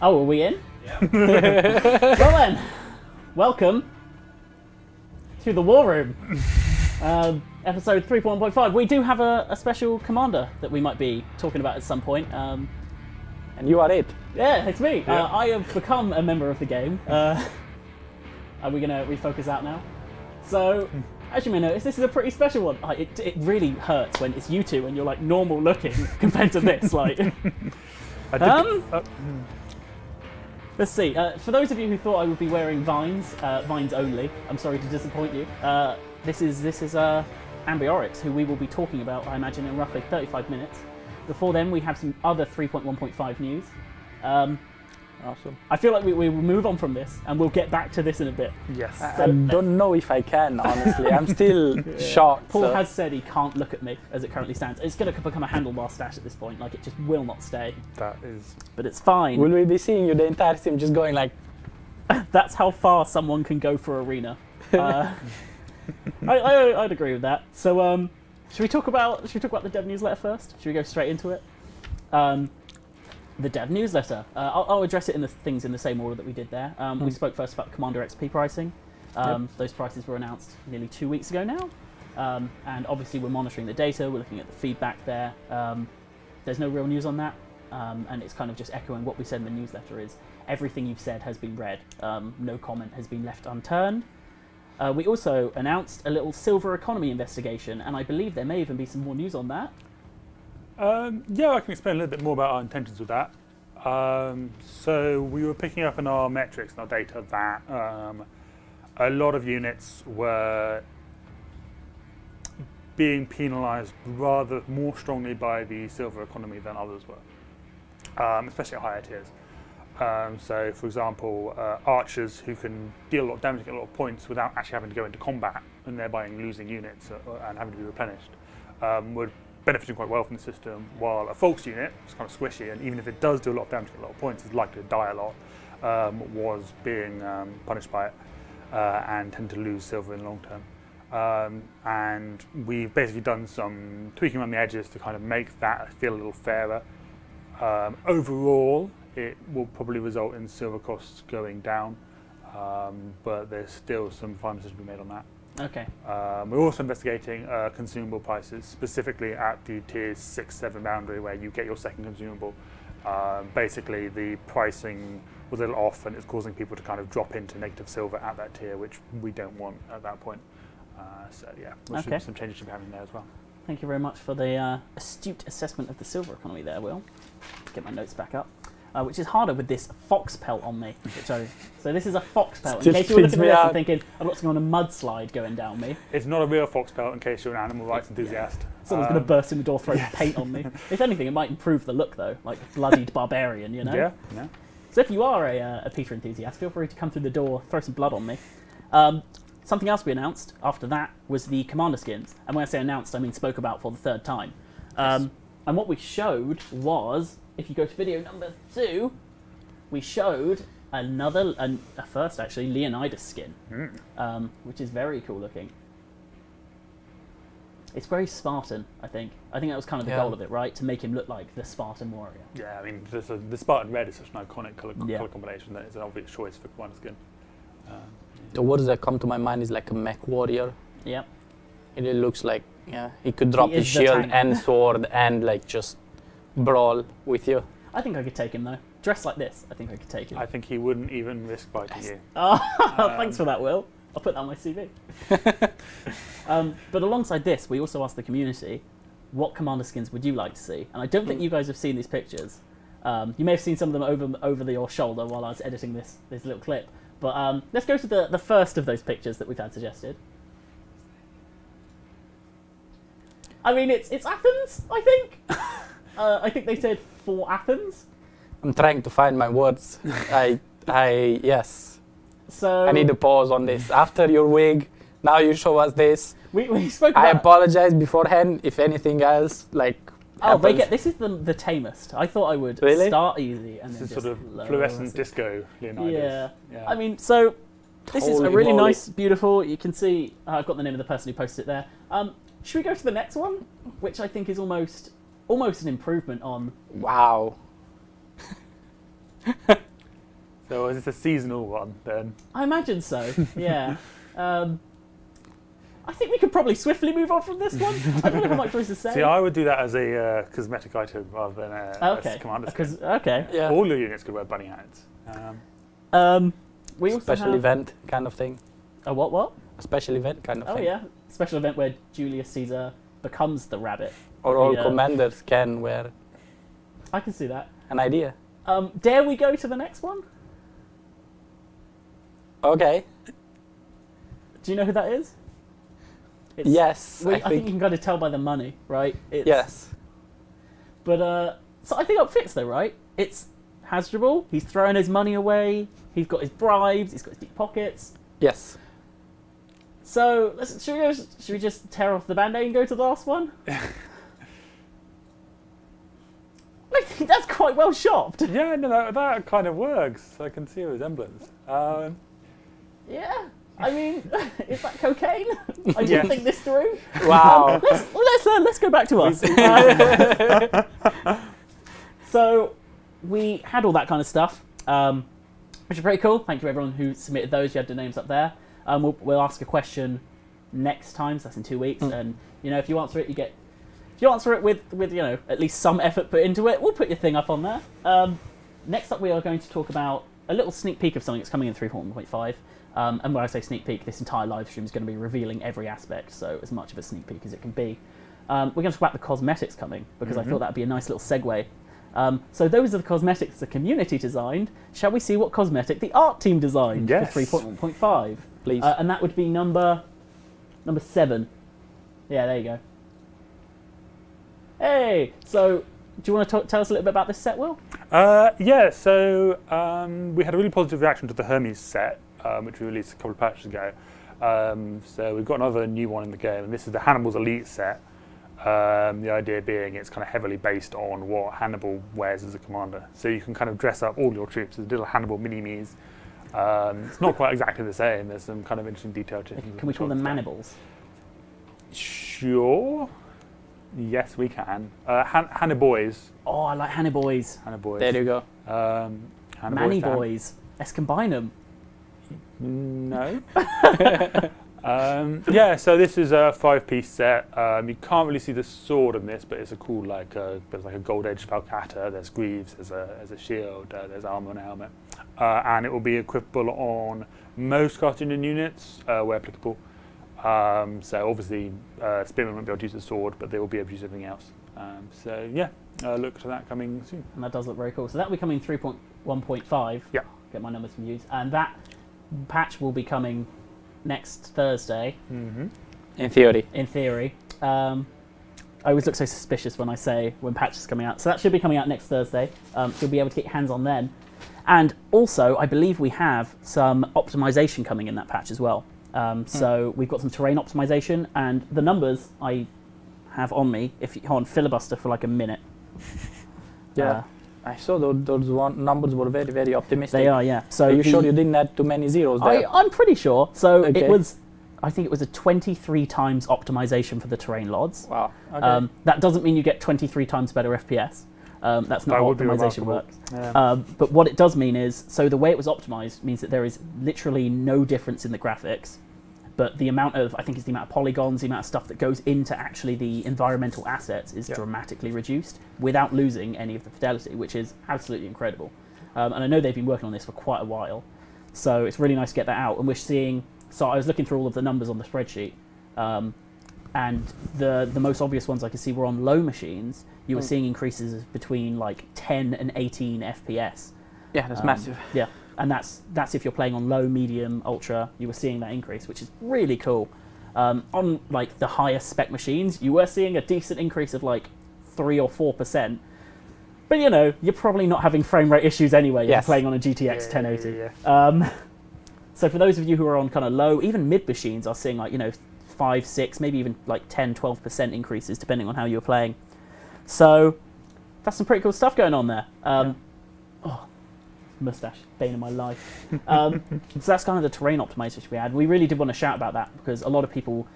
Oh, are we in? Yeah. Well then, welcome to the War Room. Episode 3.1.5. We do have a special commander that we might be talking about at some point. And you are it. Yeah, it's me. Yeah. I have become a member of the game. Are we going to refocus out now? So, as you may notice, this is a pretty special one. It really hurts when it's you two and you're like normal looking compared to this. Like, let's see. For those of you who thought I would be wearing Vines, Vines only, I'm sorry to disappoint you. This is Ambiorix, who we will be talking about, I imagine, in roughly 35 minutes. Before then, we have some other 3.1.5 news. Awesome. I feel like we will move on from this, and we'll get back to this in a bit. Yes. I don't know if I can, honestly. I'm still shocked. Paul has said he can't look at me as it currently stands. It's going to become a handlebar stash at this point. Like, it just will not stay. That is. But it's fine. Will we be seeing you the entire stream just going like... That's how far someone can go for arena. I'd agree with that. So, should we talk about the dev newsletter first? Should we go straight into it? The dev newsletter. I'll address it in the things in the same order that we did there. We spoke first about Commander XP pricing. Those prices were announced nearly 2 weeks ago now. And obviously we're monitoring the data, we're looking at the feedback there. There's no real news on that. And it's kind of just echoing what we said in the newsletter is everything you've said has been read. No comment has been left unturned. We also announced a little silver economy investigation, and I believe there may even be some more news on that. Yeah, I can explain a little bit more about our intentions with that. So we were picking up in our metrics and our data that a lot of units were being penalised rather more strongly by the silver economy than others were, especially at higher tiers. So, for example, archers who can deal a lot of damage, get a lot of points without actually having to go into combat and thereby losing units and having to be replenished, would benefiting quite well from the system, while a Folks unit, it's kind of squishy, and even if it does do a lot of damage, get a lot of points, is likely to die a lot, was being punished by it and tend to lose silver in the long term. And we've basically done some tweaking around the edges to kind of make that feel a little fairer. Overall, it will probably result in silver costs going down, but there's still some final decisions to be made on that. Okay. We're also investigating consumable prices, specifically at the tiers 6-7 boundary where you get your second consumable. Basically, the pricing was a little off and it's causing people to kind of drop into negative silver at that tier, which we don't want at that point. So yeah, some changes should be happening there as well. Thank you very much for the astute assessment of the silver economy there, Will. Get my notes back up. Which is harder with this fox pelt on me. So this is a fox pelt. In case you're looking at this and thinking, I've got something on a mudslide going down me. It's not a real fox pelt in case you're an animal rights enthusiast. Someone's going to burst in the door, throw paint on me. If anything, it might improve the look though, like bloodied barbarian, you know? Yeah. So if you are a Peter enthusiast, feel free to come through the door, throw some blood on me. Something else we announced after that was the commander skins. And when I say announced, I mean spoke about for the third time. And what we showed was, if you go to video number 2, we showed a first actually Leonidas skin, which is very cool looking. It's very Spartan, I think. I think that was kind of the goal of it, right? To make him look like the Spartan warrior. Yeah, I mean, the Spartan red is such an iconic colour combination that it's an obvious choice for commander skin. The words that come to my mind is like a mech warrior. Yeah. It looks like, he could drop his shield and sword and like just brawl with you. I think I could take him though. Dressed like this, I think I could take him. I think he wouldn't even risk fighting you. Thanks for that, Will. I'll put that on my CV. But alongside this, we also asked the community, what commander skins would you like to see? And I don't think you guys have seen these pictures. You may have seen some of them over your shoulder while I was editing this little clip. But let's go to the first of those pictures that we've had suggested. I mean, it's Athens, I think. I think they said for Athens. I'm trying to find my words. Yes. So I need a pause on this. After your wig, now you show us this. We spoke about... I apologize beforehand if anything else, like... Oh, this is the tamest. I thought I would start easy and then this is just sort of fluorescent disco Leonidas. Yeah. I mean, so this is a really nice, beautiful... You can see... I've got the name of the person who posted it there. Should we go to the next one? Which I think is almost an improvement on... Wow. So is this a seasonal one then? I imagine so. Yeah. I think we could probably swiftly move on from this one. I don't know how much there is to say. See, I would do that as a cosmetic item rather than a commander skin. Okay. Yeah. All your units could wear bunny hats. We also Special have event kind of thing. a what? A special event kind of Oh thing. yeah, special event where Julius Caesar becomes the rabbit. Or all Yeah. commanders can wear. I can see that. An idea. Dare we go to the next one? Okay. Do you know who that is? It's, Yes. I think you can kind of tell by the money, right? It's, Yes. But so I think that fits though, right? It's Hasdrubal. He's throwing his money away. He's got his bribes. He's got his deep pockets. Yes. So should we just tear off the band-aid and go to the last one? I think that's quite well shopped. Yeah, no, that kind of works. I can see a resemblance. Yeah. I mean, is that cocaine? I didn't Yes. think this through. Wow. Let's go back to us. So we had all that kind of stuff, which is pretty cool. Thank you everyone who submitted those. You had the names up there. We'll ask a question next time, so that's in 2 weeks. And if you answer it, you get. If you answer it with at least some effort put into it, we'll put your thing up on there. Next up, we are going to talk about a little sneak peek of something that's coming in 3.1.5. And when I say sneak peek, this entire live stream is going to be revealing every aspect, so as much of a sneak peek as it can be. We're going to talk about the cosmetics coming, because I thought that would be a nice little segue. So those are the cosmetics the community designed. Shall we see what cosmetic the art team designed Yes. for 3.1.5? Please. And that would be number 7. Yeah, there you go. Hey! So, do you want to tell us a little bit about this set, Will? Yeah, so we had a really positive reaction to the Hermes set, which we released a couple of patches ago. So we've got another new one in the game, and this is the Hannibal's Elite set. The idea being it's kind of heavily based on what Hannibal wears as a commander. So you can kind of dress up all your troops as little Hannibal mini-me's. It's not quite exactly the same. There's some kind of interesting detail to it. Can we call them Manibals? Sure. Yes, we can. Hanniboys. Oh, I like Hanniboys. Hanniboys. There you go. Manny Boys. Let's combine them. No. Yeah, so this is a 5-piece set. You can't really see the sword in this, but it's a cool there's like a gold-edged falcata. There's greaves. There's a shield. There's armor and a helmet, and it will be equipable on most Carthaginian units where applicable. So obviously, Spearmen won't be able to use the sword, but they will be able to use everything else. So yeah, look to that coming soon. And that does look very cool. So that will be coming 3.1.5. Yeah. Get my numbers confused. And that patch will be coming next Thursday. Mm-hmm. In theory. In theory. I always look so suspicious when I say when patch is coming out. So that should be coming out next Thursday. You'll be able to get your hands on then. And also, I believe we have some optimization coming in that patch as well. So we've got some terrain optimization, and the numbers I have on me, if you hold on, filibuster for like a minute. Yeah. I saw those numbers were very, very optimistic. They are, yeah. So Are you sure you didn't add too many zeros there? I'm pretty sure. So Okay. I think it was a 23 times optimization for the terrain lods. Wow. Okay. That doesn't mean you get 23 times better FPS. That's not how would be optimization remarkable. works. Yeah. But what it does mean is, so the way it was optimized means that there is literally no difference in the graphics, but the amount of, I think it's the amount of polygons, the amount of stuff that goes into actually the environmental assets is dramatically reduced without losing any of the fidelity, which is absolutely incredible. And I know they've been working on this for quite a while, so it's really nice to get that out. And we're seeing, so I was looking through all of the numbers on the spreadsheet, and the most obvious ones I could see were on low machines. You were seeing increases between like 10 and 18 FPS. Yeah, that's massive. Yeah, and that's if you're playing on low, medium, ultra. You were seeing that increase, which is really cool. On like the highest spec machines, you were seeing a decent increase of like 3 or 4%. But you know, you're probably not having frame rate issues anyway. You're playing on a GTX 1080. So for those of you who are on kind of low, even mid machines are seeing like 5, 6, maybe even like 10, 12% increases depending on how you're playing. So that's some pretty cool stuff going on there. Oh, mustache, bane of my life. So that's kind of the terrain optimization we had. We really did want to shout about that because a lot of people,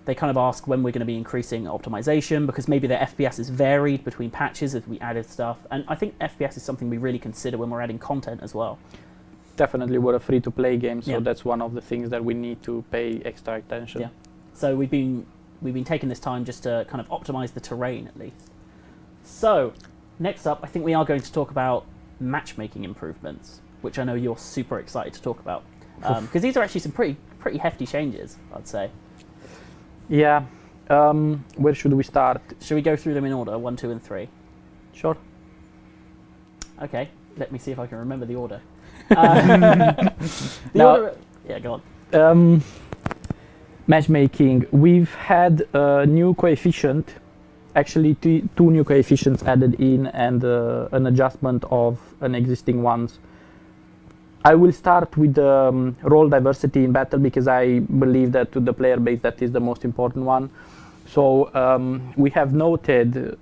They kind of ask when we're going to be increasing optimization, because maybe their FPS is varied between patches as we added stuff. And I think FPS is something we really consider when we're adding content as well. Definitely, we're a free-to-play game, so Yeah. that's one of the things that we need to pay extra attention. Yeah. So we've been taking this time just to kind of optimize the terrain at least. So next up, I think we are going to talk about matchmaking improvements, which I know you're super excited to talk about, because these are actually some pretty hefty changes, I'd say. Yeah. Where should we start? Should we go through them in order, 1, 2, and 3? Sure. Okay, let me see if I can remember the order. The order, yeah, go on. Matchmaking. We've had a new coefficient, actually two new coefficients added in, and an adjustment of an existing ones. I will start with the role diversity in battle, because I believe that to the player base that is the most important one. So we have noted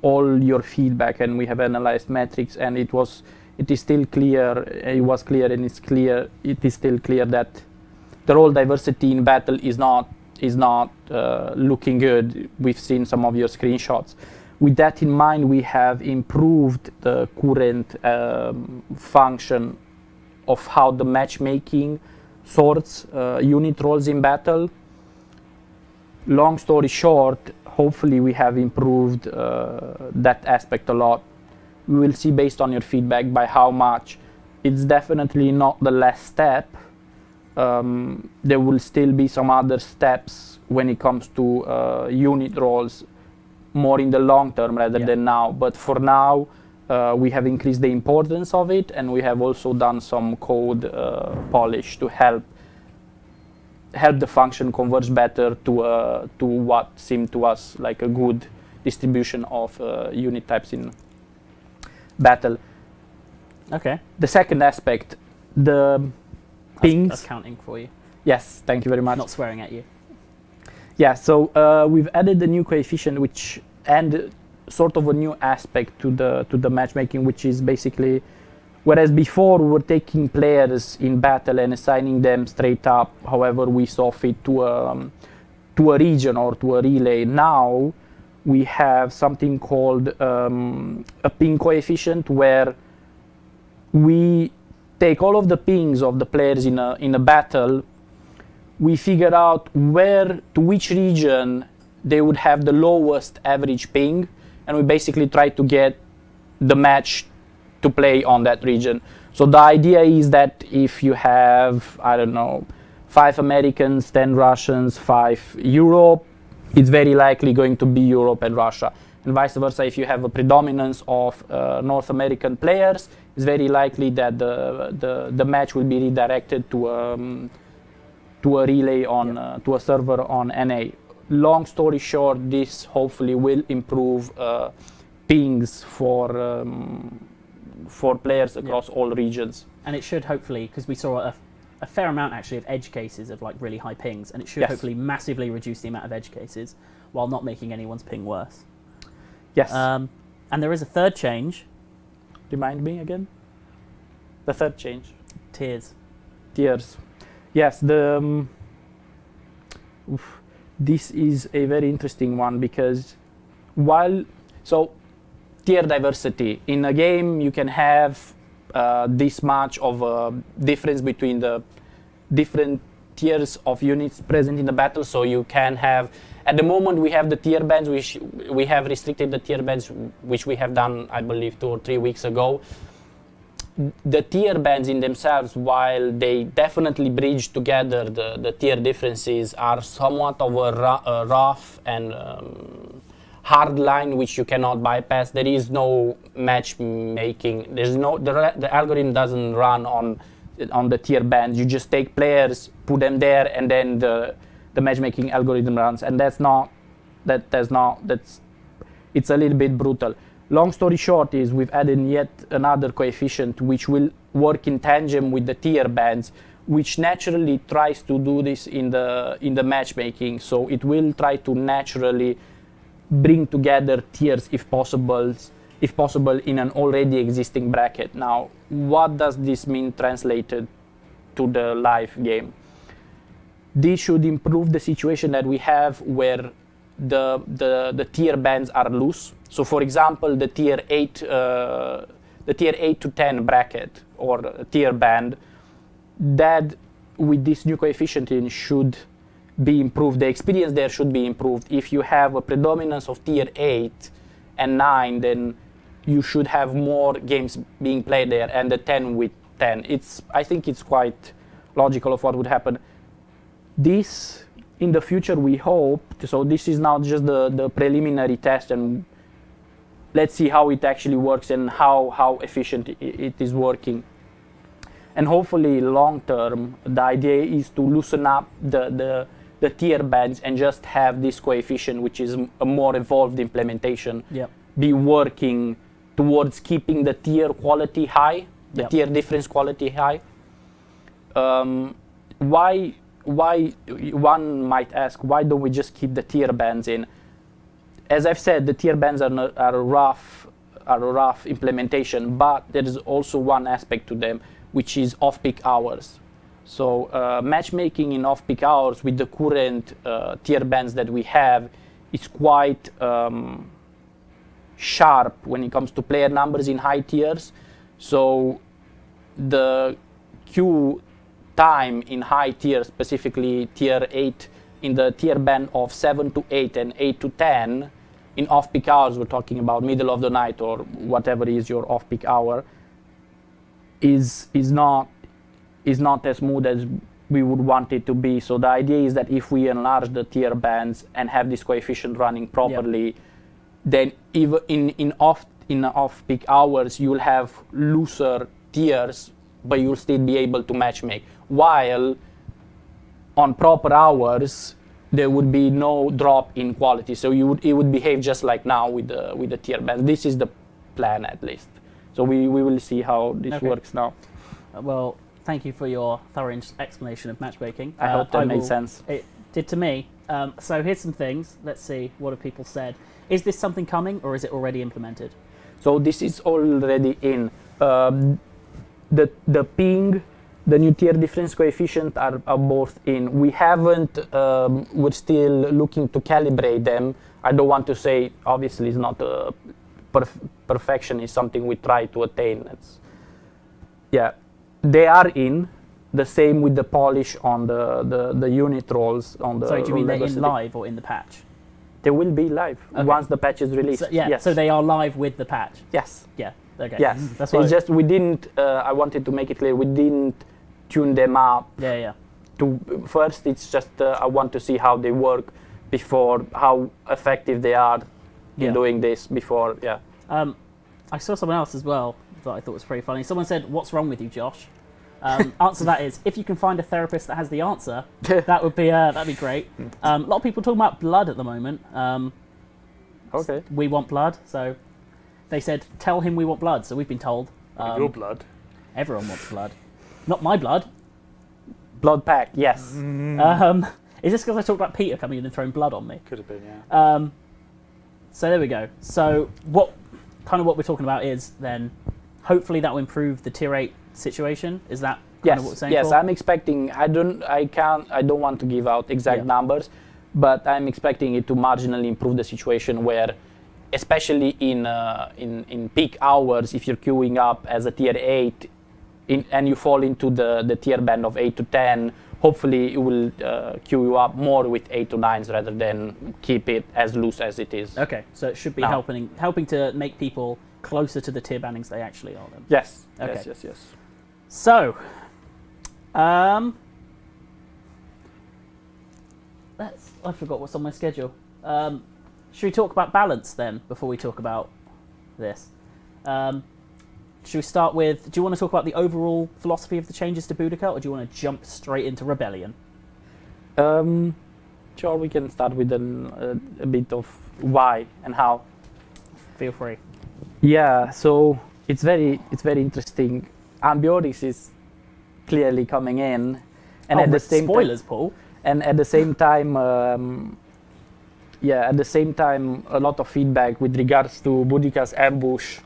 all your feedback, and we have analyzed metrics, and it is still clear. It was clear, and it's clear. It is still clear that the role diversity in battle is not looking good. We've seen some of your screenshots. With that in mind, we have improved the current function of how the matchmaking sorts unit roles in battle. Long story short, hopefully we have improved that aspect a lot. We will see based on your feedback by how much. It's definitely not the last step. There will still be some other steps when it comes to unit roles, more in the long term rather than now. But for now, we have increased the importance of it, and we have also done some code polish to help the function converge better to what seemed to us like a good distribution of unit types in battle. Okay. The second aspect, the pings. That's counting for you. Yes, thank you very much. Not swearing at you. Yeah, so we've added a new coefficient, and sort of a new aspect to the matchmaking, which is basically, whereas before we were taking players in battle and assigning them straight up, however we saw fit to a region or to a relay. Now we have something called a ping coefficient, where we take all of the pings of the players in a battle. We figure out to which region they would have the lowest average ping, and we basically try to get the match to play on that region. So the idea is that if you have, I don't know, 5 Americans, 10 Russians, 5 Europe, it's very likely going to be Europe and Russia. And vice versa, if you have a predominance of North American players, it's very likely that the match will be redirected to a relay on to a server on NA. Long story short, this hopefully will improve pings for players across all regions. And it should hopefully, because we saw a fair amount actually of edge cases of like really high pings, and it should hopefully massively reduce the amount of edge cases while not making anyone's ping worse. Yes. And there is a third change. Remind me again? The third change. Tiers. Yes, this is a very interesting one, because tier diversity. In a game you can have this much of a difference between the different tiers of units present in the battle, so you can have, at the moment we have the tier bands, which we have restricted the tier bands, which we have done I believe 2 or 3 weeks ago. The tier bands in themselves, while they definitely bridge together the tier differences, are somewhat of a rough and hard line which you cannot bypass. There is no matchmaking. There's no the algorithm doesn't run on the tier bands. You just take players, put them there, and then the matchmaking algorithm runs. And it's a little bit brutal. Long story short is we've added yet another coefficient which will work in tandem with the tier bands, which naturally tries to do this in the matchmaking. So it will try to naturally bring together tiers if possible in an already existing bracket. Now, what does this mean translated to the live game? this should improve the situation that we have where the tier bands are loose. So for example, the tier 8 to 10 bracket or tier band, that with this new coefficient in should be improved. The experience there should be improved. If you have a predominance of tier 8 and 9, then you should have more games being played there, and the 10 with 10. I think it's quite logical of what would happen. This, in the future, we hope, so this is now just the preliminary test, and let's see how it actually works and how efficient it is working. And hopefully, long term, the idea is to loosen up the tier bands and just have this coefficient, which is a more evolved implementation, be working towards keeping the tier quality high, the tier difference quality high. Why one might ask, why don't we just keep the tier bands in? As I've said, the tier bands are a rough implementation, but there is also one aspect to them, which is off-peak hours. So matchmaking in off-peak hours with the current tier bands that we have is quite sharp when it comes to player numbers in high tiers. So the queue time in high tiers, specifically tier 8, in the tier band of 7 to 8 and 8 to 10, in off-peak hours, we're talking about middle of the night or whatever is your off-peak hour, is not as smooth as we would want it to be. So the idea is that if we enlarge the tier bands and have this coefficient running properly, then even in off-peak hours, you'll have looser tiers, but you'll still be able to matchmake. While on proper hours, there would be no drop in quality. So it would behave just like now with the tier bands. This is the plan, at least. So we will see how this works now. Well, thank you for your thorough explanation of matchmaking. I hope that made sense. It did to me. So here's some things. Let's see, what have people said? Is this something coming, or is it already implemented? So this is already in. The ping, the new tier difference coefficient are both in. We haven't, we're still looking to calibrate them. I don't want to say, obviously it's not perfection, is something we try to attain. They are in. The same with the polish on the unit rolls. On the so do you mean they're in live or in the patch? They will be live once the patch is released. So, yes. So they are live with the patch? Yes. Yeah. Okay. Yes. That's it's just we didn't. I wanted to make it clear we didn't tune them up. First, it's just I want to see how they work before, how effective they are in doing this before. I saw someone else as well that I thought was pretty funny. Someone said, "What's wrong with you, Josh?" Answer to that is, if you can find a therapist that has the answer, that'd be great. A lot of people talking about blood at the moment. Okay. We want blood, so they said, tell him we want blood. So we've been told. Your blood. Everyone wants blood. Not my blood. Blood pack, yes. Is this because I talked about Peter coming in and throwing blood on me? Could have been, yeah. So there we go. So what we're talking about is then, hopefully that will improve the tier 8 situation. Is that kind of what we're saying? Yes, I'm expecting. I don't want to give out exact numbers, but I'm expecting it to marginally improve the situation where, especially in peak hours, if you're queuing up as a tier 8 and you fall into the tier band of 8 to 10, hopefully it will queue you up more with 8 to 9s rather than keep it as loose as it is. Okay, so it should be helping to make people closer to the tier bandings they actually are then. Yes. Okay. Yes. So, I forgot what's on my schedule. Should we talk about balance then before we talk about this? Should we start with, do you want to talk about the overall philosophy of the changes to Boudica, or do you want to jump straight into Rebellion? Sure, we can start with a bit of why and how. Feel free. Yeah, so it's very interesting. Ambiorix is clearly coming in, and at the same spoilers, Paul. And at the same time, a lot of feedback with regards to Boudica's ambush.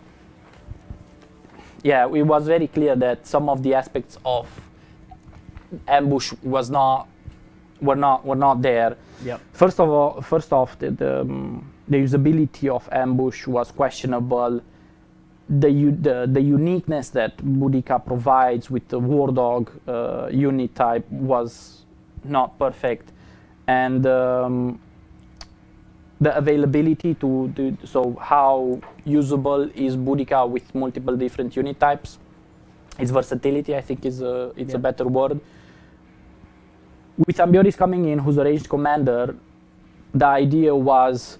Yeah, it was very clear that some of the aspects of ambush was not were not there. Yep. First off, the usability of ambush was questionable. The uniqueness that Boudica provides with the war dog unit type was not perfect, and the availability so how usable is Boudica with multiple different unit types. Its versatility, I think, is a better word. With Ambiorix coming in, who's a ranged commander, the idea was,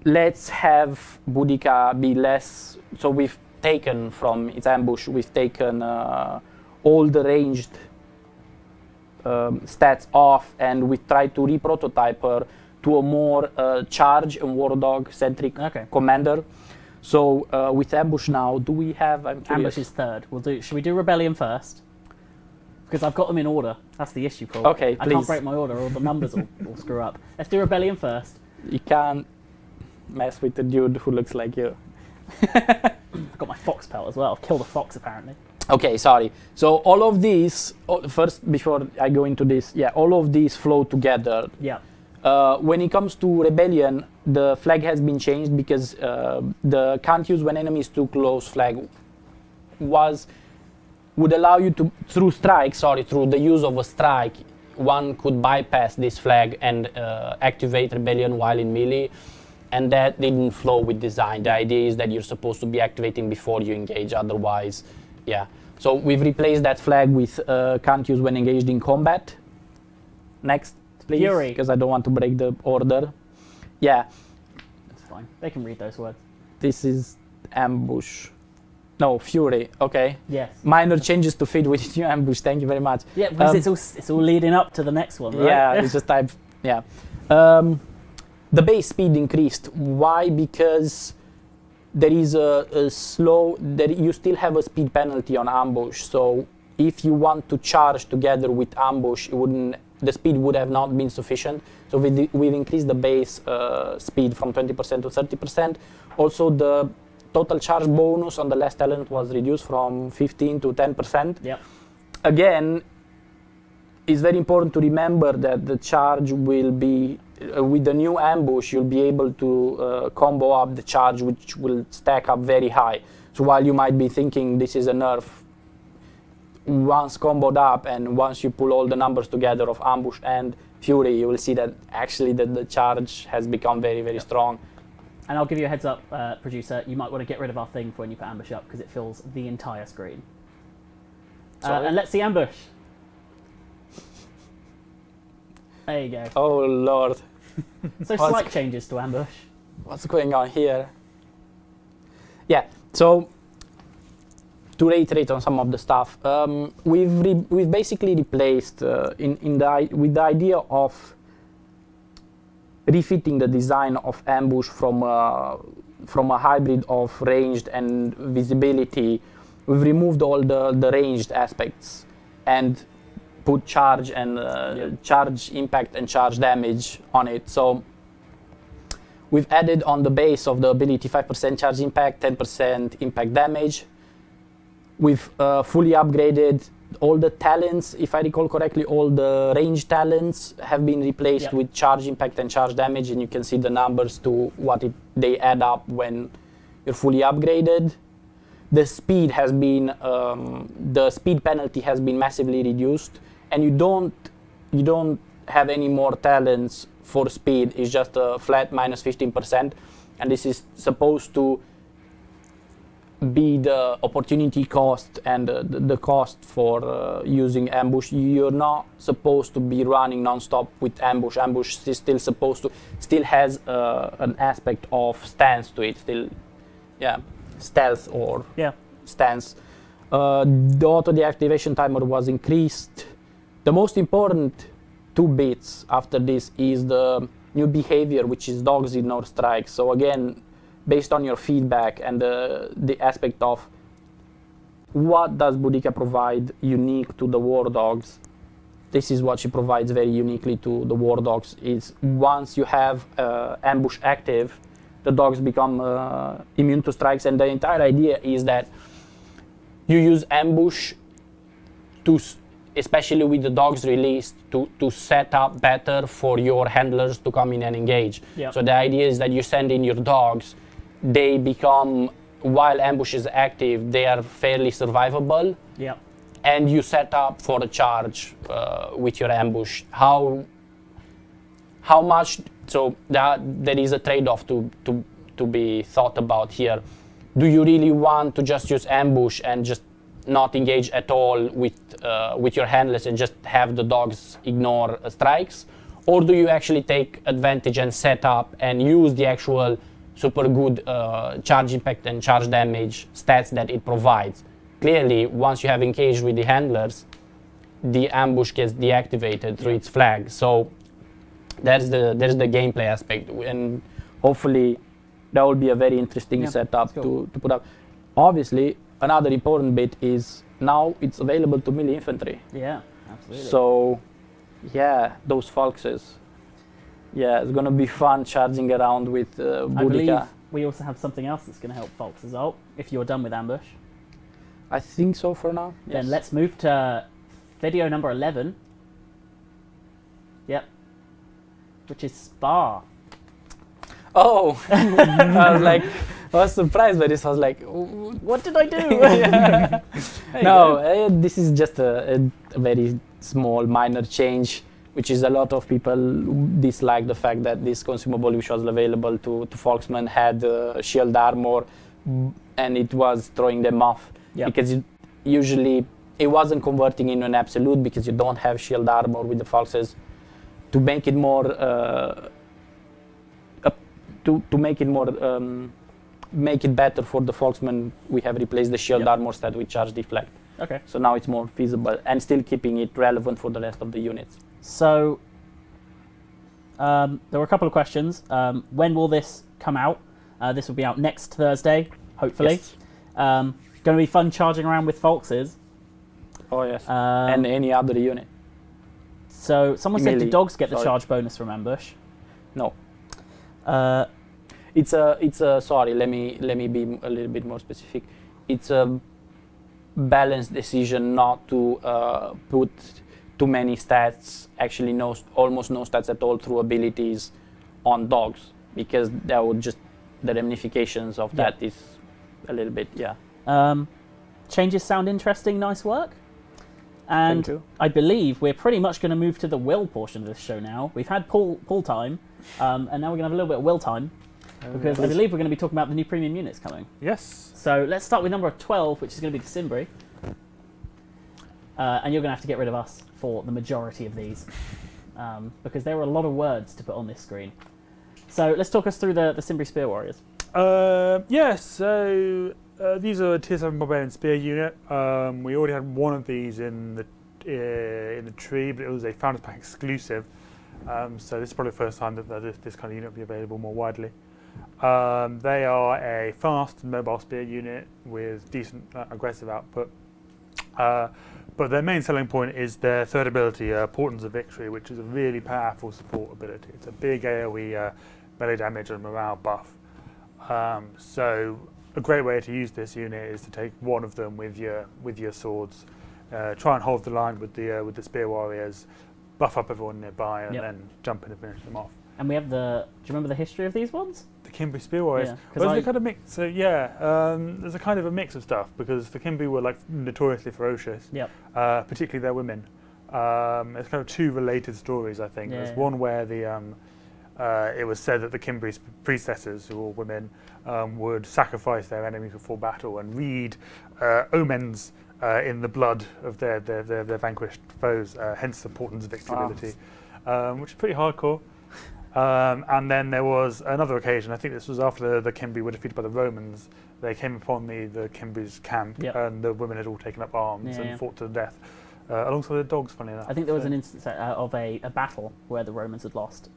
let's have Boudica be less. So we've taken from its ambush, we've taken all the ranged stats off, and we tried to re-prototype her to a more charge and war dog centric commander. So with ambush now, do we have? Ambush is third. Should we do rebellion first? Because I've got them in order. That's the issue, Paul. Okay, I can't break my order, or the numbers will screw up. Let's do rebellion first. You can't mess with the dude who looks like you. I've got my fox pelt as well. I've killed a fox apparently. Okay, sorry. So all of these, first before I go into this, all of these flow together. Yeah. When it comes to rebellion, the flag has been changed because the can't use when enemy is too close flag would allow you to, through the use of a strike, one could bypass this flag and activate rebellion while in melee, and that didn't flow with design. The idea is that you're supposed to be activating before you engage, otherwise, So we've replaced that flag with can't use when engaged in combat. Next, please, Fury. because I don't want to break the order. Yeah. That's fine. They can read those words. This is ambush. No, Fury. Okay. Yes. Minor changes to fit with new ambush. Thank you very much. Yeah, because it's all leading up to the next one, right? Yeah, it's just type. Yeah. The base speed increased. Why? Because there is a slow. You still have a speed penalty on ambush. So if you want to charge together with ambush, the speed would have not been sufficient. So we've increased the base speed from 20% to 30%. Also, the total charge bonus on the last talent was reduced from 15 to 10%. Yep. Again, it's very important to remember that the charge will be, with the new ambush, you'll be able to combo up the charge, which will stack up very high. So while you might be thinking this is a nerf, once comboed up and once you pull all the numbers together of ambush and Fury, you will see that actually the charge has become very, very strong. And I'll give you a heads up, producer, you might want to get rid of our thing for when you put ambush up, because it fills the entire screen. And let's see ambush. There you go. Oh Lord. So slight changes to ambush. What's going on here? Yeah, so to reiterate on some of the stuff, we've basically replaced with the idea of refitting the design of ambush from a hybrid of ranged and visibility. We've removed all the ranged aspects and put charge and charge impact and charge damage on it. So we've added on the base of the ability 5% charge impact, 10% impact damage. We've fully upgraded all the talents. If I recall correctly, all the range talents have been replaced with charge impact and charge damage, and you can see the numbers to what they add up when you're fully upgraded. The speed has been, the speed penalty has been massively reduced, and you don't have any more talents for speed. It's just a flat minus 15%, and this is supposed to be the opportunity cost and the cost for using ambush. You're not supposed to be running non-stop with ambush. Ambush is still has an aspect of stance to it. Stealth or stance. The auto deactivation timer was increased. The most important 2 bits after this is the new behavior, which is dogs ignore strikes. So again, based on your feedback and the aspect of what does Boudica provide unique to the war dogs, this is what she provides very uniquely to the war dogs. Is once you have ambush active, the dogs become immune to strikes, and the entire idea is that you use ambush especially with the dogs released, to set up better for your handlers to come in and engage. Yep. So the idea is that you send in your dogs, they become, while ambush is active, they are fairly survivable. Yep. And you set up for a charge with your ambush. How much? So there is a trade-off to be thought about here. Do you really want to just use ambush and just not engage at all with your handlers and just have the dogs ignore strikes, or do you actually take advantage and set up and use the actual super good charge impact and charge damage stats that it provides? Clearly, once you have engaged with the handlers, the ambush gets deactivated through its flag. So there's the gameplay aspect, and hopefully that will be a very interesting setup to put up. Obviously, another important bit is now it's available to melee infantry. Yeah, absolutely. So, yeah, those foxes. Yeah, it's gonna be fun charging around with Boudica. I believe we also have something else that's going to help Folks as well, if you're done with ambush. I think so for now. Then let's move to video number 11. Yep. Which is Spa. Oh, I was surprised by this. I was like, what did I do? No, this is just a very small, minor change, which is a lot of people dislike the fact that this consumable, which was available to Folksmen, had shield armor, and it was throwing them off. Yep. Because usually it wasn't converting into an absolute because you don't have shield armor with the Foxes. To make it more, make it better for the Folksmen, we have replaced the shield armor stat with charge deflect. Okay. So now it's more feasible and still keeping it relevant for the rest of the units. So there were a couple of questions. When will this come out? This will be out next Thursday, hopefully. Yes. Going to be fun charging around with Folkses. Oh yes, and any other unit. So someone said, do dogs get the Sorry. charge bonus from ambush? No. It's a sorry. Let me be a little bit more specific. It's a balanced decision not to put too many stats. Actually, almost no stats at all through abilities on dogs, because that would just the ramifications of that is a little bit Changes sound interesting. Nice work. And Thank you. I believe we're pretty much going to move to the will portion of this show now. We've had pull time, and now we're going to have a little bit of will time, because I believe we're going to be talking about the new premium units coming. Yes. So let's start with number 12, which is going to be the Cimbri. And you're going to have to get rid of us for the majority of these, because there are a lot of words to put on this screen. So let's talk us through the Cimbri Spear Warriors. So these are a Tier 7 Barbarian Spear unit. We already had one of these in the tree, but it was a Founders Pack exclusive. So this is probably the first time that this kind of unit will be available more widely. They are a fast and mobile spear unit with decent aggressive output. But their main selling point is their third ability, Portents of Victory, which is a really powerful support ability. It's a big AoE melee damage and morale buff. So a great way to use this unit is to take one of them with your swords, try and hold the line with the spear warriors, buff up everyone nearby, and then jump in and finish them off. And we have do you remember the history of these ones? The Cimbri Spear Warriors. Yeah, well, there's a kind of mix. So there's a kind of a mix of stuff, because the Cimbri were like notoriously ferocious. Yep. Particularly their women. It's kind of two related stories, I think. There's one where it was said that the Cimbri priestesses, who were women, would sacrifice their enemies before battle and read omens in the blood of their vanquished foes, hence the Portents of Victory ability, which is pretty hardcore. And then there was another occasion, I think this was after the Cimbri were defeated by the Romans. They came upon the Cimbri's camp, and the women had all taken up arms and fought to the death, alongside the dogs, funny enough. I think there was an instance of a battle where the Romans had lost.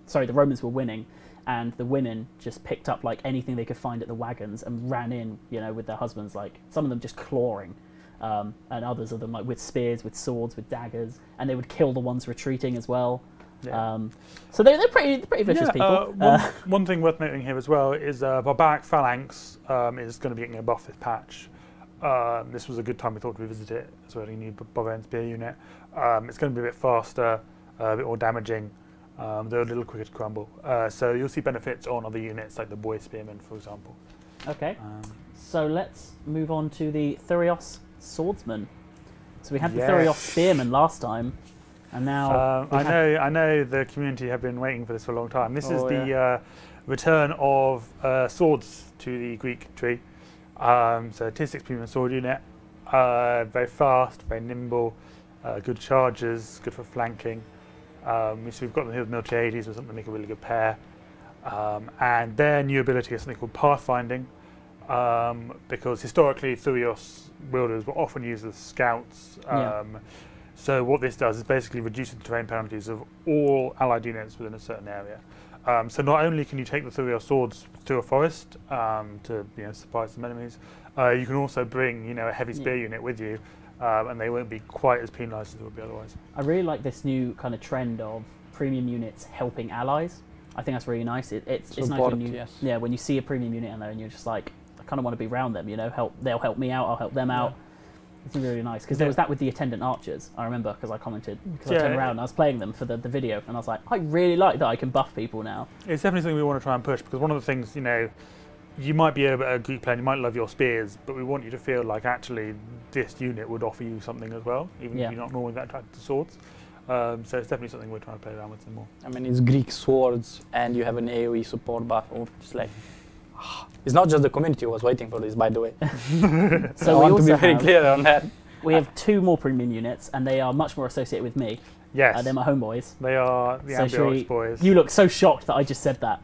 Sorry, the Romans were winning, and the women just picked up like anything they could find at the wagons and ran in, with their husbands, like some of them just clawing, and others of them like with spears, with swords, with daggers, and they would kill the ones retreating as well. Yeah. So they're pretty vicious people. One thing worth noting here as well is Barbaric Phalanx is going to be getting a buff this patch. this was a good time we thought to revisit it. So a new Barbarian Spear unit. It's going to be a bit faster, a bit more damaging. They're a little quicker to crumble. So you'll see benefits on other units like the Boy Spearman, for example. Okay. So let's move on to the Thurios Swordsman. So we had the Thurios Spearman last time, and now I know the community have been waiting for this for a long time. This is the return of swords to the Greek tree. So tier 6 premium sword unit, very fast, very nimble, good charges, good for flanking. So we've got them here with military 80s, or something to make a really good pair. And their new ability is something called pathfinding, because historically Thurios wielders were often used as scouts. So what this does is basically reduces the terrain penalties of all allied units within a certain area. So not only can you take the Thurios swords to a forest to surprise some enemies, you can also bring a heavy spear unit with you, and they won't be quite as penalised as they would be otherwise. I really like this new kind of trend of premium units helping allies. I think that's really nice. It's nice when you when you see a premium unit in there and you're just like, I kind of want to be around them. They'll help me out. I'll help them out. It's really nice, because there was that with the attendant archers, I remember, because I commented, because I turned around and I was playing them for the video, and I was like, I really like that I can buff people now. It's definitely something we want to try and push, because one of the things, you might be a Greek player, you might love your spears, but we want you to feel like actually this unit would offer you something as well, even if you're not normally that attracted to swords. So it's definitely something we're trying to play around with some more. I mean, it's Greek swords, and you have an AoE support buff, or it's like... It's not just the community who was waiting for this, by the way. So I want to be very clear on that. We have 2 more premium units, and they are much more associated with me. Yes. They're my homeboys. They are the Ambiorix boys. You look so shocked that I just said that.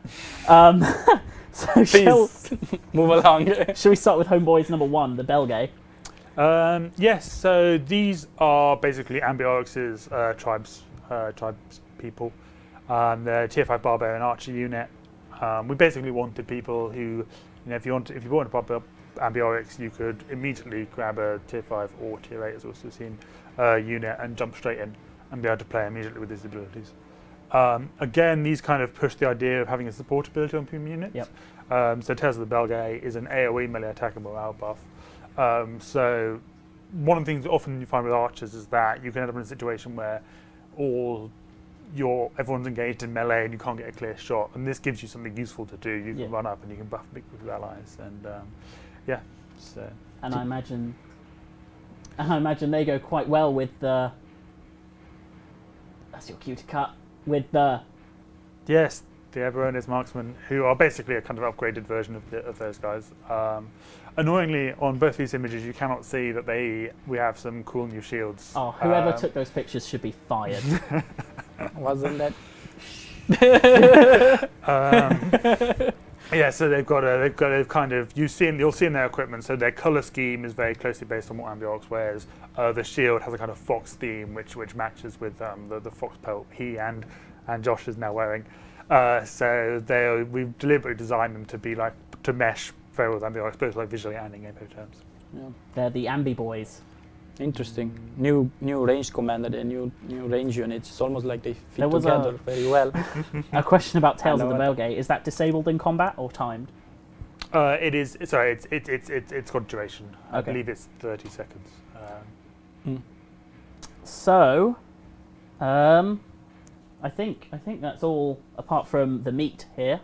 So please move along. Shall we start with homeboys number 1, the Belgae? Yes. So these are basically Ambiorix's tribes people. They're tier 5 barbarian archer unit. We basically wanted people who, if you wanted to pop up Ambiorix, you could immediately grab a tier 5 or tier 8, as also seen, unit and jump straight in and be able to play immediately with these abilities. Again, these kind of push the idea of having a support ability on premium units. So Tales of the Belgae is an AoE melee attack and morale buff. So one of the things often you find with archers is that you can end up in a situation where everyone's engaged in melee and you can't get a clear shot, and this gives you something useful to do. You can run up and you can buff big group of allies, and so. And I imagine they go quite well with the. That's your cue to cut with the. Yes, the Everonis marksmen, who are basically a kind of upgraded version of those guys. Annoyingly, on both these images, you cannot see that we have some cool new shields. Oh, whoever took those pictures should be fired. Wasn't that? Yeah, so they've kind of you'll see in their equipment. So their color scheme is very closely based on what Ambiorix wears. The shield has a kind of fox theme, which matches with the fox pelt he and Josh is now wearing. So we've deliberately designed them to be to mesh very well with Ambiorix, both visually and in gameplay terms. Yeah. They're the Ambi boys. Interesting. New range commander and new range units. It's almost like they fit together very well. A question about Tales of the Belgae: is that disabled in combat or timed? It is. Sorry, it's got duration. I believe it's 30 seconds. So, I think that's all apart from the meat here.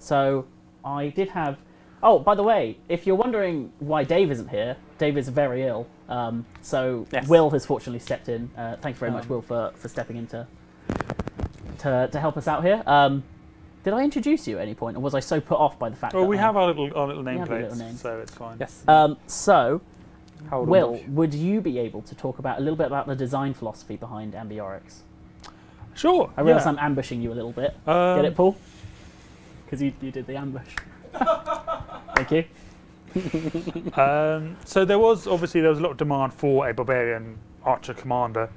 So I did have. Oh, by the way, if you're wondering why Dave isn't here, Dave is very ill. So yes. Will has fortunately stepped in. Thank you very much, Will, for stepping in to help us out here. Did I introduce you at any point, or was I so put off by the fact that we have our little nameplates, so it's fine. Yes. So, Will, would you be able to talk a little bit about the design philosophy behind Ambiorix? Sure. I realise I'm ambushing you a little bit. Get it, Paul? Because you did the ambush. Thank you. So there was a lot of demand for a barbarian archer commander.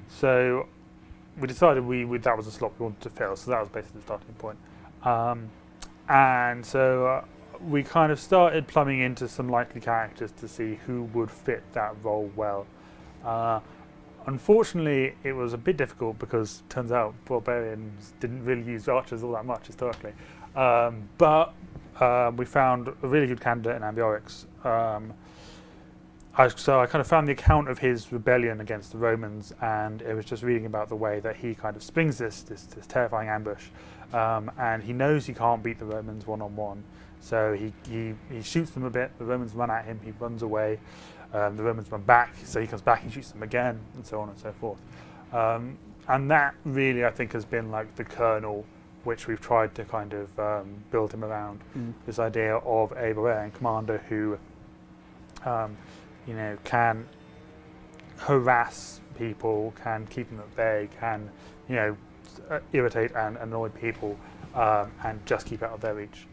So we decided that was a slot we wanted to fill. So that was basically the starting point. And so we kind of started plumbing into some likely characters to see who would fit that role well. Unfortunately, it was a bit difficult because it turns out barbarians didn't really use archers all that much historically. But we found a really good candidate in Ambiorix. So I kind of found the account of his rebellion against the Romans, and it was just reading about the way that he kind of springs this terrifying ambush, and he knows he can't beat the Romans one-on-one, so he shoots them a bit. The Romans run at him, he runs away. The Romans run back, so he comes back, he shoots them again, and so on and so forth. And that really, I think, has been like the kernel which we've tried to kind of build him around. This idea of a barbarian commander who can harass people, can keep them at bay, can, irritate and annoy people, and just keep out of their reach.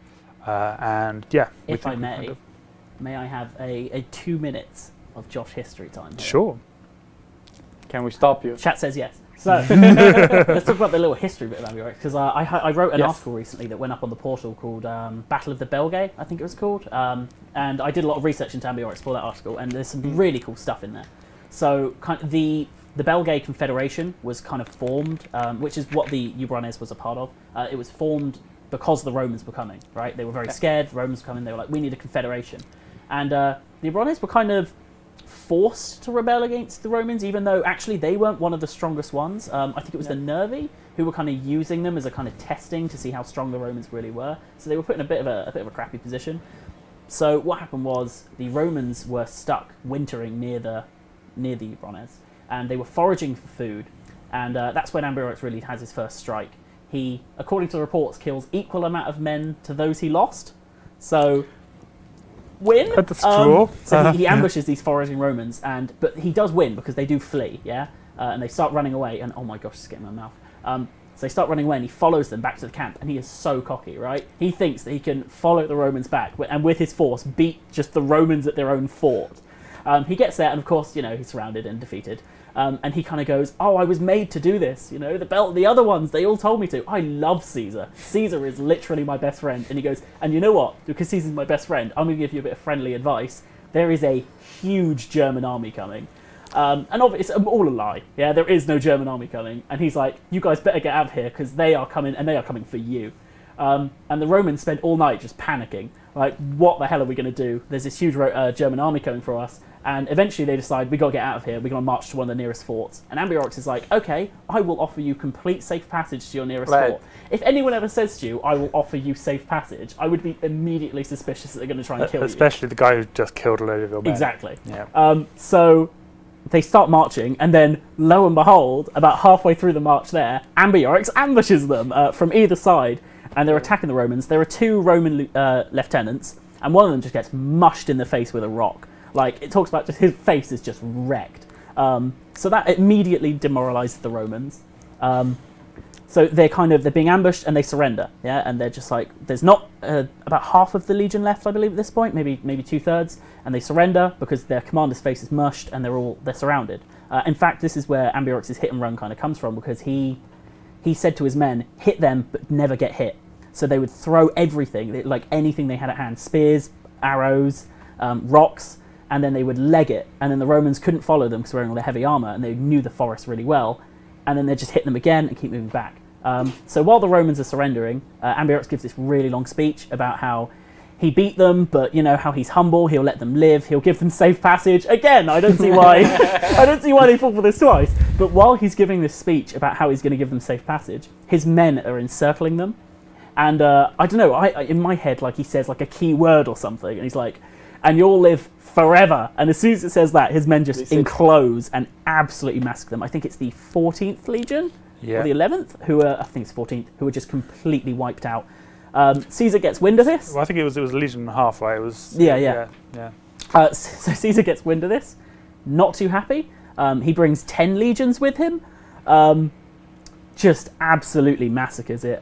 And yeah. If I may, may I have a 2 minutes of Josh history time here? Sure. Can we stop you? Chat says yes. So let's talk about the little history bit of Ambiorix, because I wrote an article recently that went up on the portal called Battle of the Belgae, I think it was called, and I did a lot of research into Ambiorix for that article, and there's some really cool stuff in there. So kind of the Belgae Confederation was kind of formed, which is what the Ubrones was a part of. It was formed because the Romans were coming, right? They were very scared, the Romans were coming, they were like, we need a confederation. And the Ubrones were kind of forced to rebel against the Romans, even though actually they weren't one of the strongest ones. I think it was the Nervi who were kind of using them as a kind of testing to see how strong the Romans really were. So they were put in a bit of a crappy position. So what happened was the Romans were stuck wintering near the Ubrones, and they were foraging for food, and that's when Ambiorix really has his first strike. He, according to the reports, kills equal amount of men to those he lost. So win. That's true. So he ambushes these foraging Romans, but he does win because they do flee, and they start running away. And oh my gosh, it's getting in my mouth. So they start running away, and he follows them back to the camp. And he is so cocky, right? He thinks that he can follow the Romans back, and with his force beat just the Romans at their own fort. He gets there, and of course, he's surrounded and defeated. And he kind of goes, "Oh, I was made to do this. The other ones, they all told me to. I love Caesar. Caesar is literally my best friend." And he goes, "And you know what? Because Caesar's my best friend, I'm going to give you a bit of friendly advice. There is a huge German army coming." And obviously, it's all a lie. Yeah, there is no German army coming. And he's like, "You guys better get out of here because they are coming, and they are coming for you." And the Romans spent all night just panicking. Like, what the hell are we going to do? There's this huge German army coming for us. And eventually they decide, we got to get out of here. We're going to march to one of the nearest forts. And Ambiorix is like, okay, I will offer you complete safe passage to your nearest fort. If anyone ever says to you, I will offer you safe passage, I would be immediately suspicious that they're going to try and kill you. Especially the guy who just killed a load of your men. Exactly. Yeah. So they start marching, and then, lo and behold, about halfway through the march there, Ambiorix ambushes them from either side. And they're attacking the Romans. There are 2 Roman lieutenants, and one of them just gets mushed in the face with a rock. Like, it talks about just his face is just wrecked. So that immediately demoralizes the Romans. So they're being ambushed, and they surrender. Yeah, and they're just like, there's not about half of the legion left, I believe, at this point, maybe 2/3, and they surrender because their commander's face is mushed, and they're surrounded. In fact, this is where Ambiorix's hit and run kind of comes from, because he said to his men, hit them but never get hit. So they would throw everything, like anything they had at hand, spears, arrows, rocks, and then they would leg it, and then the Romans couldn't follow them because they're wearing all their heavy armour, and they knew the forest really well, and then they'd just hit them again and keep moving back. So while the Romans are surrendering, Ambiorix gives this really long speech about how he beat them, but how he's humble, he'll let them live, he'll give them safe passage. Again, I don't see why they fall for this twice. But while he's giving this speech about how he's going to give them safe passage, his men are encircling them. And I don't know, in my head, like, he says like a key word or something, and he's like, "And you'll live forever." And as soon as it says that, his men just enclose and absolutely massacre them. I think it's the 14th Legion, or the 11th, I think it's 14th, who are just completely wiped out. Caesar gets wind of this. Well, I think it was a legion and a half, right? It was. Yeah. So Caesar gets wind of this, not too happy. He brings 10 legions with him. Just absolutely massacres it.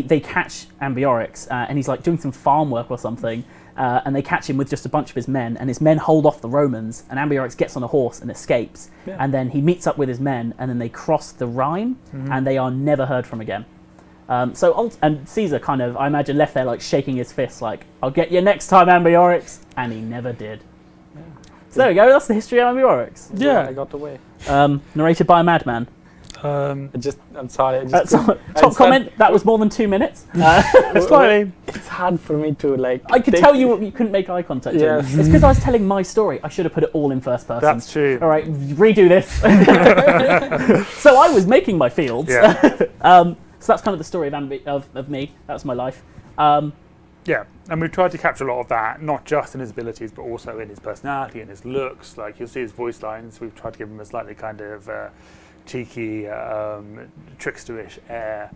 They catch Ambiorix, and he's like doing some farm work or something, and they catch him with just a bunch of his men, and his men hold off the Romans, and Ambiorix gets on a horse and escapes, and then he meets up with his men, and then they cross the Rhine, and they are never heard from again. And Caesar kind of, I imagine, left there like shaking his fist, like, "I'll get you next time, Ambiorix," and he never did. So there we go, that's the history of Ambiorix. Yeah, I got away. Narrated by a madman. I'm sorry. Top comment. That was more than 2 minutes. Slightly. It's hard for me to like. I could tell you couldn't make eye contact. Yeah. It's because I was telling my story. I should have put it all in first person. That's true. All right, redo this. So I was making my fields. Yeah. So that's kind of the story of me. That's my life. Yeah, and we've tried to capture a lot of that, not just in his abilities, but also in his personality and his looks. Like you'll see his voice lines. We've tried to give him a slightly kind of cheeky, tricksterish air,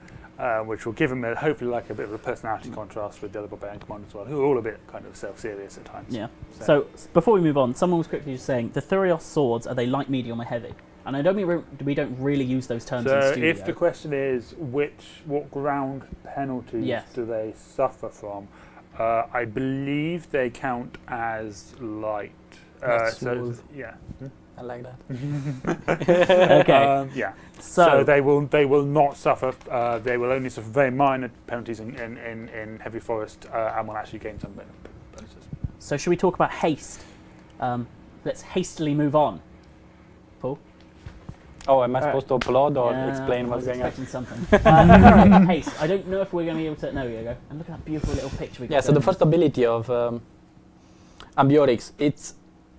which will give him hopefully like a bit of a personality contrast with the other barbarian commanders as well, who are all a bit kind of self-serious at times. Yeah. So before we move on, someone was quickly just saying, the Thurios swords, are they light, medium, or heavy? And I don't mean we don't really use those terms in So studio. if the question is what ground penalties do they suffer from, I believe they count as light. So yeah. I like that. Okay. Yeah. So they will not suffer. They will only suffer very minor penalties in heavy forest, and will actually gain some bonuses. So should we talk about haste? Let's hastily move on. Paul? Oh, am I supposed to applaud or explain what's going on? I was expecting something. Haste. I don't know if we're going to be able to... No, here you go. And look at that beautiful little picture we got. Yeah, so the first ability of Ambiorix, it's,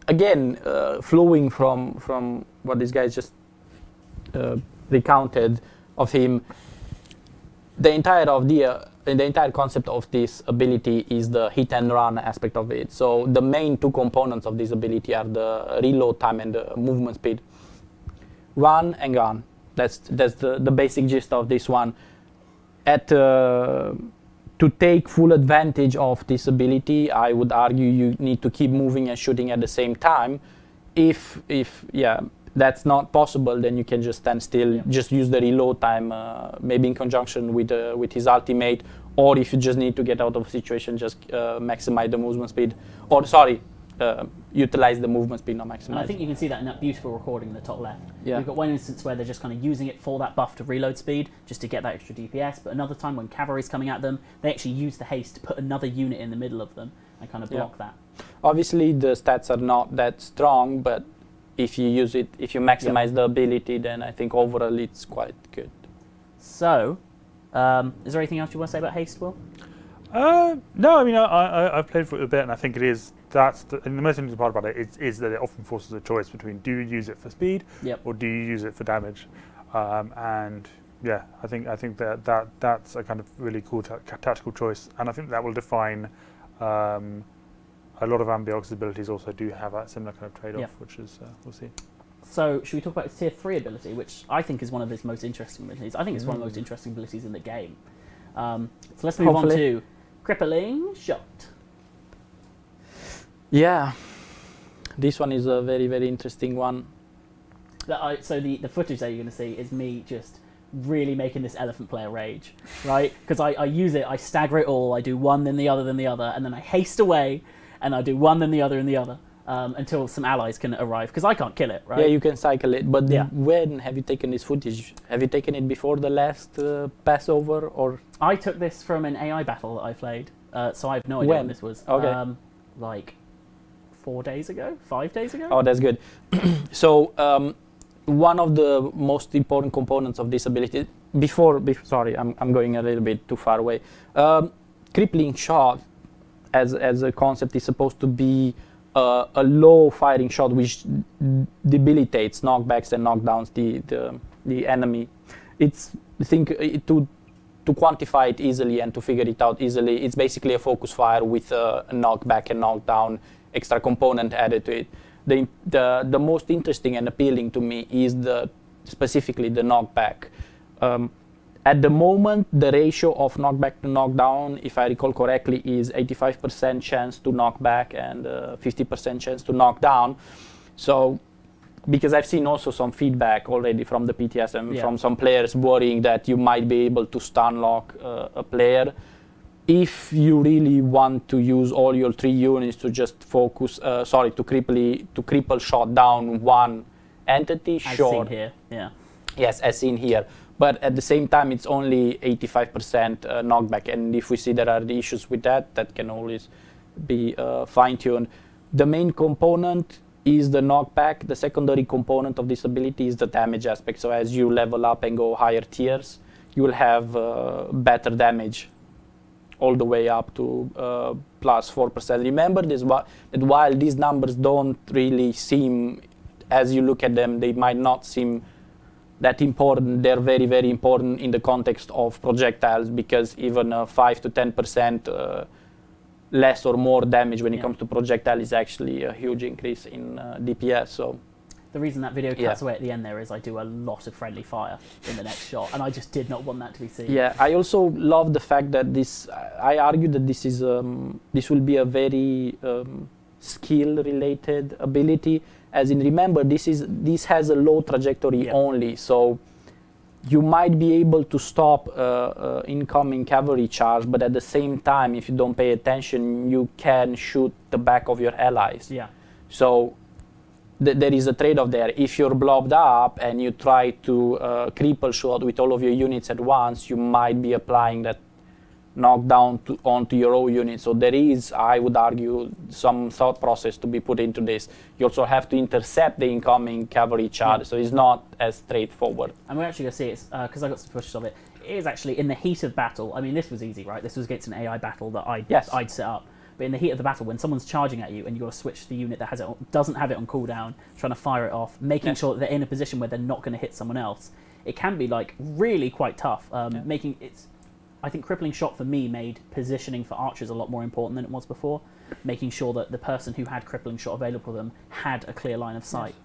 again, flowing from what these guys just recounted of him. The entire concept of this ability is the hit and run aspect of it. So the main two components of this ability are the reload time and the movement speed. Run and gun. That's the basic gist of this one. To take full advantage of this ability, I would argue you need to keep moving and shooting at the same time. If that's not possible, then you can just stand still, just use the reload time, maybe in conjunction with his ultimate, or if you just need to get out of a situation, just maximize the movement speed, or utilize the movement speed, not maximize. And I think you can see that in that beautiful recording in the top left. Yeah. We've got one instance where they're just kind of using it for that buff to reload speed, just to get that extra DPS, but another time when cavalry's coming at them, they actually use the haste to put another unit in the middle of them and kind of block that. Obviously the stats are not that strong, but if you use it, if you maximize the ability, then I think overall it's quite good. So, is there anything else you want to say about haste, Will? No, I mean, I've played for it a bit, and I think it is, and the most interesting part about it is that it often forces a choice between do you use it for speed or do you use it for damage, and yeah, I think that's a kind of really cool tactical choice, and I think that will define a lot of Ambiorix abilities also do have that similar kind of trade-off, which is we'll see. So should we talk about his tier 3 ability, which I think is one of his most interesting abilities. I think it's one of the most interesting abilities in the game. So let's move on to Crippling Shot. Yeah, this one is a very, very interesting one. So the footage that you're going to see is me just really making this elephant player rage, right? Because I use it, I stagger it all, I do one, then the other, and then I haste away, and I do one, then the other, and the other, until some allies can arrive, because I can't kill it, right? Yeah, you can cycle it, but when have you taken this footage? Have you taken it before the last Passover, or? I took this from an AI battle that I played, so I have no idea when this was. Okay. Like 4 days ago, 5 days ago? Oh, that's good. So, one of the most important components of this ability, sorry, I'm going a little bit too far away. Crippling Shot as a concept is supposed to be a low firing shot which debilitates knockbacks and knockdowns the enemy. To quantify it easily and to figure it out easily, it's basically a focus fire with a knockback and knockdown extra component added to it. The most interesting and appealing to me is specifically the knockback. At the moment, the ratio of knockback to knockdown, if I recall correctly, is 85% chance to knockback and 50% chance to knockdown. So, because I've seen also some feedback already from the PTS and from some players worrying that you might be able to stun lock a player. If you really want to use all your 3 units to just focus, to cripple shot down one entity, sure. As seen here, yeah. Yes, as seen here. But at the same time, it's only 85% knockback. And if we see there are the issues with that, that can always be fine-tuned. The main component is the knockback. The secondary component of this ability is the damage aspect. So as you level up and go higher tiers, you will have better damage all the way up to plus 4%. Remember this, that while these numbers don't really seem, as you look at them, they might not seem that important, they're very, very important in the context of projectiles, because even 5 to 10% less or more damage when it comes to projectile is actually a huge increase in DPS. So the reason that video cuts away at the end there is I do a lot of friendly fire in the next shot, and I just did not want that to be seen. Yeah, I also love the fact that this, I argue that this is this will be a very skill-related ability. As in, remember, this has a low trajectory only, so you might be able to stop incoming cavalry charge, but at the same time, if you don't pay attention, you can shoot the back of your allies. Yeah. So there is a trade-off there. If you're blobbed up and you try to cripple shot with all of your units at once, you might be applying that knockdown onto your own unit. So there is, I would argue, some thought process to be put into this. You also have to intercept the incoming cavalry charge, so it's not as straightforward. And we're actually going to see it, because I got some footage of it. It is actually in the heat of battle. I mean, this was easy, right? This was against an AI battle that I'd set up. But in the heat of the battle, when someone's charging at you and you've got to switch to the unit that has doesn't have it on cooldown, trying to fire it off, making sure that they're in a position where they're not going to hit someone else, it can be like really quite tough. I think crippling shot for me made positioning for archers a lot more important than it was before, making sure that the person who had crippling shot available to them had a clear line of sight,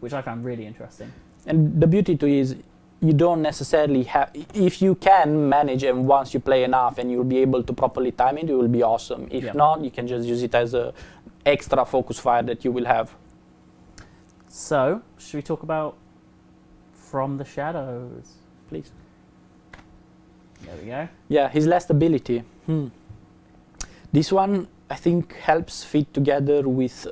which I found really interesting. And the beauty to it is you don't necessarily have, if you can manage, and once you play enough and you'll be able to properly time it, it will be awesome. If not, you can just use it as a extra focus fire that you will have. So, should we talk about From the Shadows, please? There we go. Yeah, his last ability. This one, I think, helps fit together with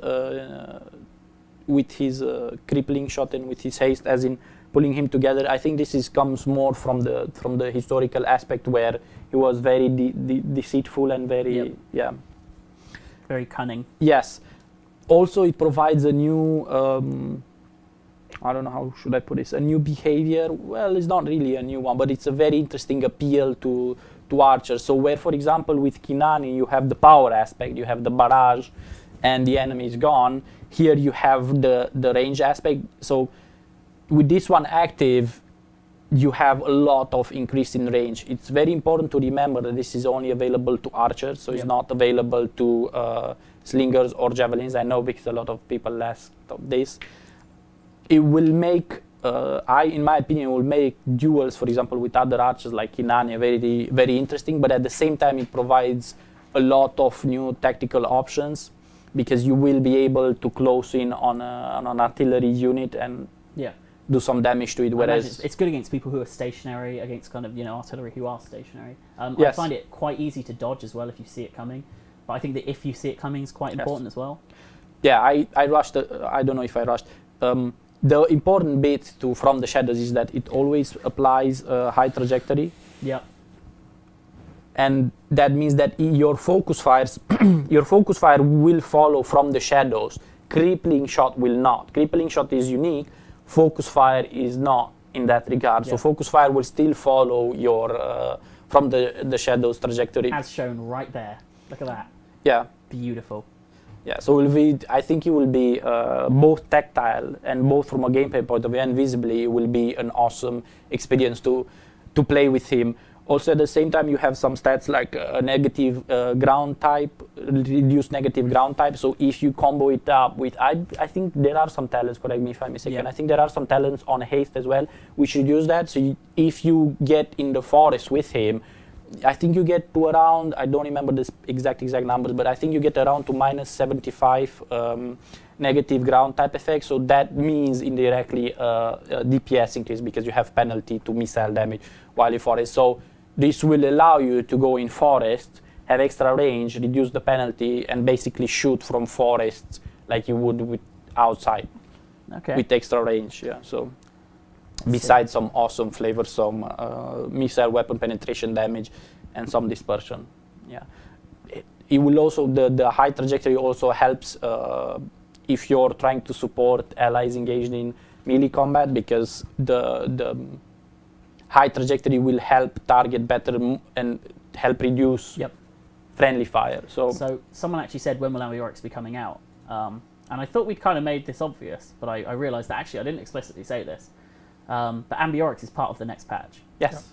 his crippling shot and with his haste, as in pulling him together. I think this comes more from the historical aspect, where he was very deceitful and very very cunning. Yes. Also, it provides a new I don't know how should I put this, a new behavior. Well, it's not really a new one, but it's a very interesting appeal to archers. So where, for example, with Kinani, you have the power aspect, you have the barrage, and the enemy is gone. Here you have the range aspect. So with this one active, you have a lot of increase in range. It's very important to remember that this is only available to archers, so it's not available to slingers or javelins. I know, because a lot of people asked this. It will make, in my opinion, will make duels, for example, with other archers like Kinani very, very interesting, but at the same time it provides a lot of new tactical options, because you will be able to close in on an artillery unit and do some damage to it. Whereas it's good against people who are stationary, against kind of artillery who are stationary. I find it quite easy to dodge as well if you see it coming, but I think that if you see it coming is quite important as well. Yeah, I rushed. I don't know if I rushed. The important bit From the Shadows is that it always applies a high trajectory. Yeah. And that means that your focus fires, your focus fire will follow From the Shadows. Crippling shot will not. Crippling shot is unique. Focus fire is not in that regard. So focus fire will still follow your From the Shadows trajectory. As shown right there. Look at that. Yeah. Beautiful. Yeah, so I think it will be both tactile and both from a gameplay point of view and visibly, it will be an awesome experience to play with him. Also, at the same time, you have some stats like a negative ground type, reduced negative ground type. So if you combo it up with, I think there are some talents, correct me if I'm mistaken, I think there are some talents on haste as well, which reduce that. So if you get in the forest with him, I think you get to around, I don't remember the exact numbers, but I think you get around to minus 75 negative ground type effect. So that means indirectly DPS increase, because you have penalty to missile damage while in forest. So this will allow you to go in forest, have extra range, reduce the penalty, and basically shoot from forests like you would with outside with extra range. Yeah. So besides some awesome flavor, some missile weapon penetration damage, and some dispersion. Yeah, it will also, the high trajectory also helps if you're trying to support allies engaged in melee combat, because the high trajectory will help target better and help reduce friendly fire. So someone actually said, when will Ambiorix be coming out? And I thought we'd kind of made this obvious, but I realised that actually I didn't explicitly say this. But Ambiorix is part of the next patch. Yes.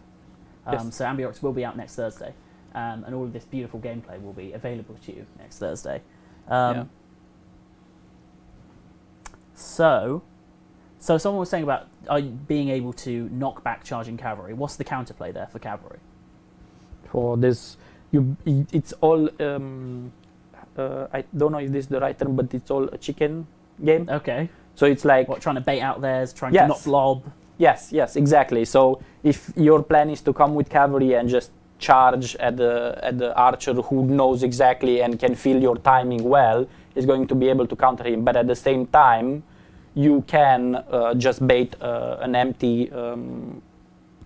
So Ambiorix will be out next Thursday, and all of this beautiful gameplay will be available to you next Thursday. So someone was saying about being able to knock back charging cavalry. What's the counterplay there for cavalry? For this, it's all. I don't know if this is the right term, but it's all a chicken game. Okay. So it's like trying to bait out theirs, trying to not blob. Yes, exactly. So if your plan is to come with cavalry and just charge at the archer who knows exactly and can feel your timing well, is going to be able to counter him. But at the same time, you can just bait an empty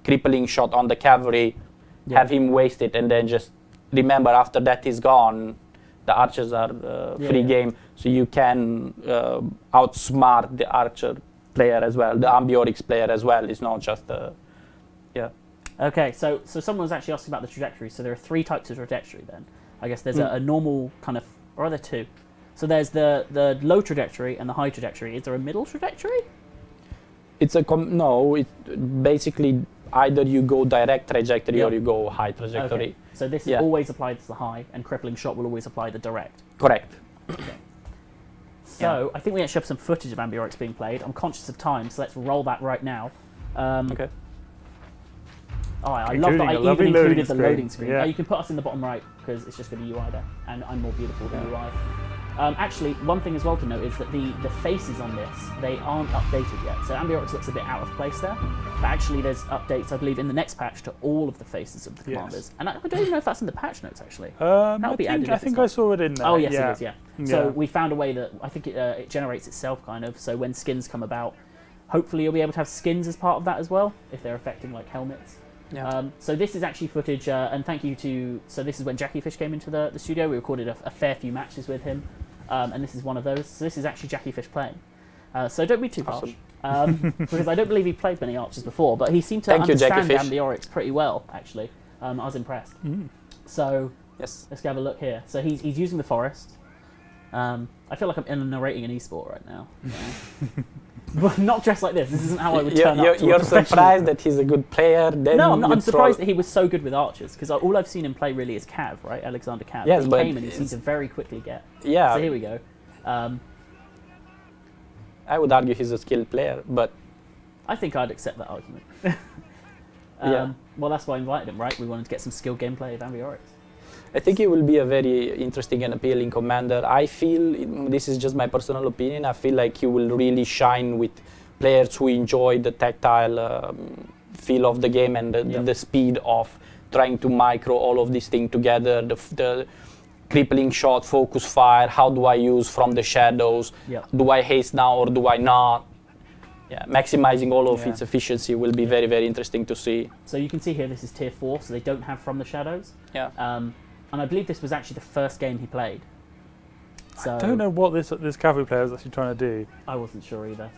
crippling shot on the cavalry, have him waste it, and then just remember after that is gone, the archers are free game. So you can outsmart the archer player as well, the Ambiorix player as well. It's not just Okay, so someone was actually asking about the trajectory. So there are 3 types of trajectory then. I guess there's a normal kind of, or are there 2? So there's the low trajectory and the high trajectory. Is there a middle trajectory? It's no, it's basically either you go direct trajectory or you go high trajectory. Okay. So this always applies to the high, and crippling shot will always apply the direct. Correct. Okay. So I think we actually have some footage of Ambiorix being played. I'm conscious of time, so let's roll that right now. Okay. Oh, I love that I even included the loading screen. Yeah. You can put us in the bottom right because it's just going to be UI there, and I'm more beautiful than UI. Actually, one thing as well to note is that the faces on this, they aren't updated yet. So Ambiorix looks a bit out of place there. But actually there's updates, I believe, in the next patch to all of the faces of the commanders. And I don't even know if that's in the patch notes, actually. I think I saw it in there. Oh, yes, it is, yeah. So we found a way that, I think it generates itself, kind of. So when skins come about, hopefully you'll be able to have skins as part of that as well, if they're affecting, like, helmets. Yeah. So this is actually footage, and thank you to... So this is when Jackie Fish came into the studio. We recorded a fair few matches with him. And this is one of those. So this is actually Jackie Fish playing. So don't be too harsh, because I don't believe he played many archers before, but he seemed to understand Ambiorix pretty well, actually. I was impressed. So let's have a look here. So he's using the forest. I feel like I'm narrating an esport right now. But not dressed like this. This isn't how I would turn up to You're surprised that he's a good player? Then no, I'm surprised that he was so good with archers, because all I've seen him play really is Cav, right? Alexander Cav. Yes, he came and he seemed to very quickly get. Yeah. So here we go. I would argue he's a skilled player, but... I think I'd accept that argument. Well, that's why I invited him, right? We wanted to get some skill gameplay of Ambiorix. I think he will be a very interesting and appealing commander. I feel, this is just my personal opinion, I feel like he will really shine with players who enjoy the tactile feel of the game and the speed of trying to micro all of these things together, the crippling shot, focus fire, how do I use from the shadows, do I haste now or do I not? Maximizing all of its efficiency will be very, very interesting to see. So you can see here this is tier 4, so they don't have from the shadows. And I believe this was actually the first game he played. So I don't know what this cavalry player is actually trying to do. I wasn't sure either.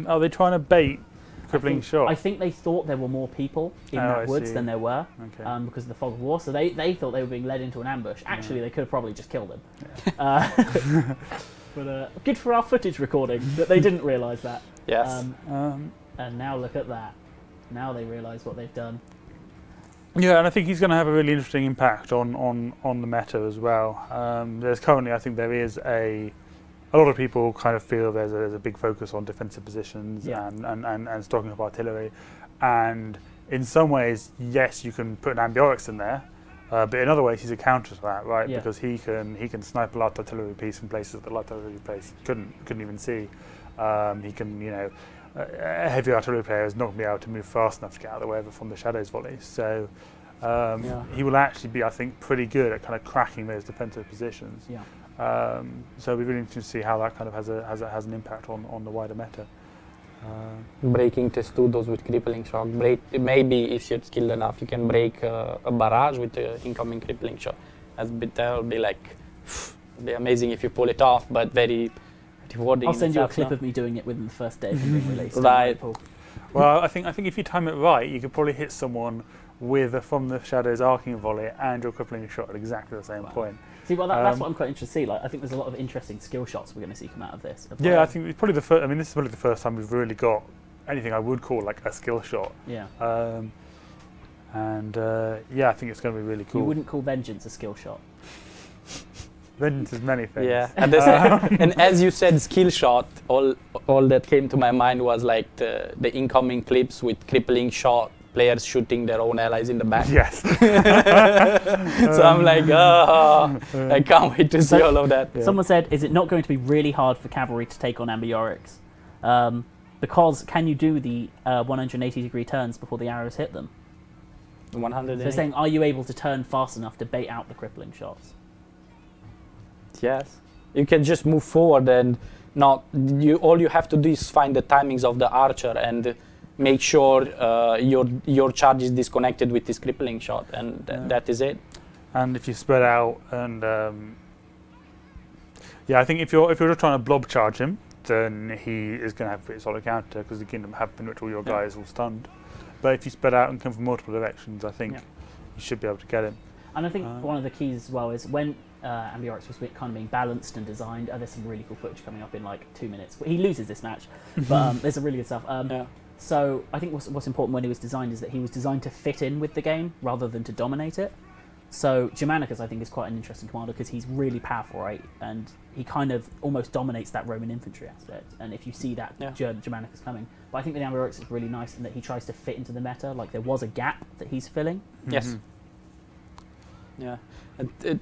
Are they trying to bait crippling shot? I think they thought there were more people in that woods than there were, because of the fog of war. So they thought they were being led into an ambush. Actually, they could have probably just killed them. But good for our footage recording that they didn't realise that. Yes. And now look at that. Now they realise what they've done. Yeah, and I think he's going to have a really interesting impact on the meta as well. There's currently, I think there is a lot of people kind of feel there's a big focus on defensive positions and stocking up artillery. And in some ways, yes, you can put an Ambiorix in there, but in other ways, he's a counter to that, right? Because he can snipe a light artillery piece in places that the light artillery piece couldn't even see. He can, a heavy artillery player is not going to be able to move fast enough to get out of the way of it from the shadows volleys. So he will actually be, I think, pretty good at kind of cracking those defensive positions. So it'll be really interesting to see how that kind of has an impact on the wider meta. Breaking testudos with crippling shock. Maybe if you're skilled enough, you can break a barrage with the incoming crippling shock. That'll be like, be amazing if you pull it off, but very rewarding. I'll in send you a itself, clip no? of me doing it within the first day of it being released. Right. Paul. Well, I think if you time it right, you could probably hit someone with a From the Shadows arcing volley and your crippling shot at exactly the same point. See, well, that's what I'm quite interested to see. Like, I think there's a lot of interesting skill shots we're going to see come out of this. Yeah, I think it's probably the first. I mean, this is probably the first time we've really got anything I would call like a skill shot. Yeah. Yeah, I think it's going to be really cool. You wouldn't call Vengeance a skill shot. Vengeance is many things. Yeah, and, and as you said, skill shot. All that came to my mind was like the incoming clips with crippling shot, players shooting their own allies in the back. Yes. So I'm like, I can't wait to see all of that. Yeah. Someone said, is it not going to be really hard for cavalry to take on Ambiorix? Because can you do the 180-degree turns before the arrows hit them? 180. So they're saying, are you able to turn fast enough to bait out the crippling shots? Yes. You can just move forward and not. All you have to do is find the timings of the archer and make sure your charge is disconnected with this crippling shot, and that is it. And if you spread out, and yeah, I think if you're just trying to blob charge him, then he is going to have a pretty solid counter because the kingdom have in which all your guys all stunned. But if you spread out and come from multiple directions, I think you should be able to get him. And I think one of the keys as well is when Ambiorix was kind of being balanced and designed. There's some really cool footage coming up in like 2 minutes. He loses this match, but there's some really good stuff. So I think what's important when he was designed is that he was designed to fit in with the game rather than to dominate it. So Germanicus, I think, is quite an interesting commander because he's really powerful, right? And he kind of almost dominates that Roman infantry aspect. And if you see that Germanicus coming, but I think the Ambiorix is really nice in that he tries to fit into the meta. Like there was a gap that he's filling. Yes. Yeah.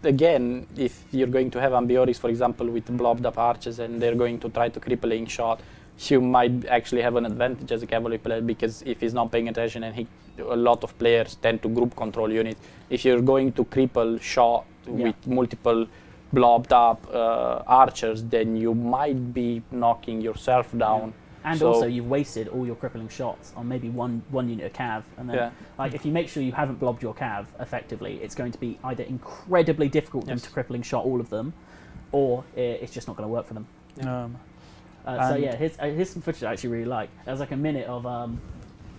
Again, if you're going to have Ambiorix, for example, with blobbed up archers, and they're going to try to crippling shot, you might actually have an advantage as a cavalry player because if he's not paying attention, and a lot of players tend to group control units. If you're going to cripple shot with multiple blobbed up archers, then you might be knocking yourself down. And also, you've wasted all your crippling shots on maybe one unit of cav, and then like if you make sure you haven't blobbed your cav effectively, it's going to be either incredibly difficult for them to crippling shot all of them, or it's just not going to work for them. So yeah, here's some footage I actually really like. There's like a minute of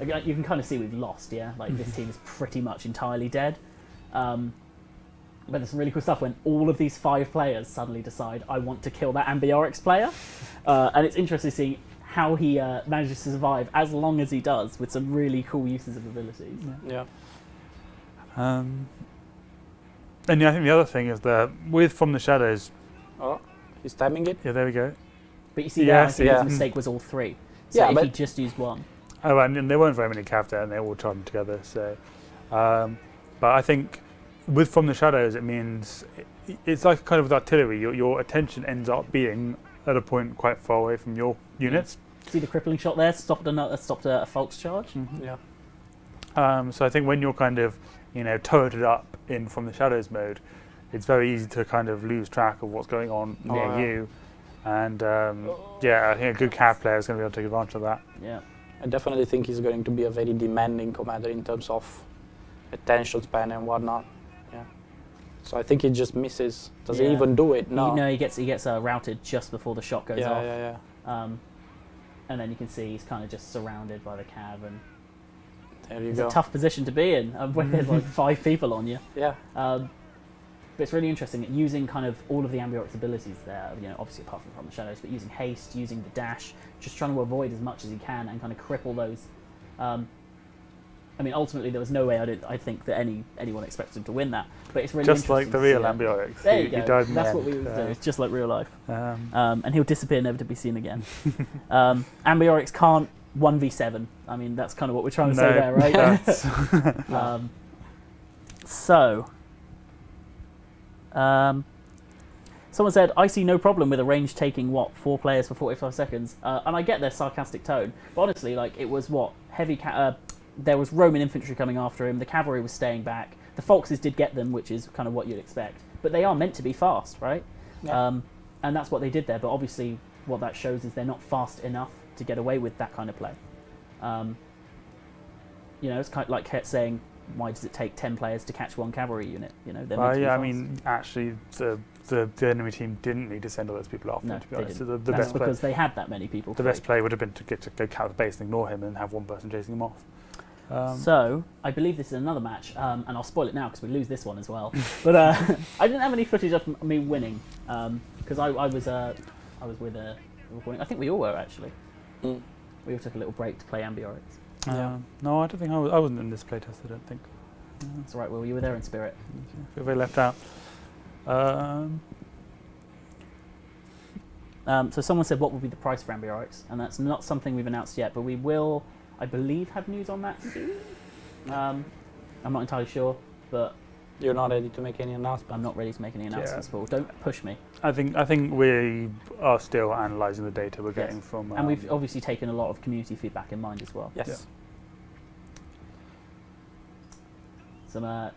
you can kind of see we've lost, like this team is pretty much entirely dead. But there's some really cool stuff when all of these 5 players suddenly decide, I want to kill that Ambiorix player, and it's interesting to see how he manages to survive as long as he does with some really cool uses of abilities. And I think the other thing is that with From the Shadows... Oh, he's timing it? Yeah, there we go. But you see I think his mistake was all 3. So if he just used 1. Oh, and there weren't very many cav there, and they all charged together, so... but I think with From the Shadows, it means... It's like kind of with artillery, your attention ends up being at a point quite far away from your units. See the crippling shot there? Stopped a false charge? So I think when you're kind of, turreted up in From the Shadows mode, it's very easy to kind of lose track of what's going on near you. And I think a good cav player is going to be able to take advantage of that. Yeah. I definitely think he's going to be a very demanding commander in terms of attention span and whatnot. So I think he just misses. Does he even do it? No. No, he gets routed just before the shot goes off. And then you can see he's kind of just surrounded by the cav, and there you it's go. a tough position to be in when there's like 5 people on you. But it's really interesting using kind of all of the Ambiorix abilities there. Obviously apart from the Shadows, but using haste, using the dash, just trying to avoid as much as you can and kind of cripple those. I mean, ultimately, there was no way I think that anyone expected him to win that. But it's really just like the real Ambiorix. There you go. He died in That's the what we would do. It's just like real life. end. And he'll disappear, never to be seen again. Ambiorix can't 1v7. I mean, that's kind of what we're trying to say there, right? Someone said, I see no problem with a range taking, 4 players for 45 seconds. And I get their sarcastic tone. But honestly, like, it was heavy... there was Roman infantry coming after him. The cavalry was staying back. The Foxes did get them, which is kind of what you'd expect. But they are meant to be fast, right? And that's what they did there. But obviously, what that shows is they're not fast enough to get away with that kind of play. It's kind of like saying, why does it take 10 players to catch one cavalry unit? You know, they're Well, meant to be yeah, I fast. mean, actually, the enemy team didn't need to send all those people off. No, to be they honest, didn't. so the That's best play, because they had that many people. the best play would have been to go count the base and ignore him and have one person chasing him off. So I believe this is another match, and I'll spoil it now because we lose this one as well. But I didn't have any footage of me winning because I was with a recording. I think we all were actually. Mm. We all took a little break to play Ambiorix. No, I don't think I wasn't in this playtest. I don't think. That's all right, Will. You were there in spirit. I feel very left out. So someone said, what would be the price for Ambiorix? And that's not something we've announced yet, but we will, I believe, have news on that soon. I'm not entirely sure, but You're not ready to make any announcement. I'm not ready to make any announcements, Paul. Don't push me. I think we are still analysing the data we're getting from. And we've obviously taken a lot of community feedback in mind as well. Yes. Yeah. Some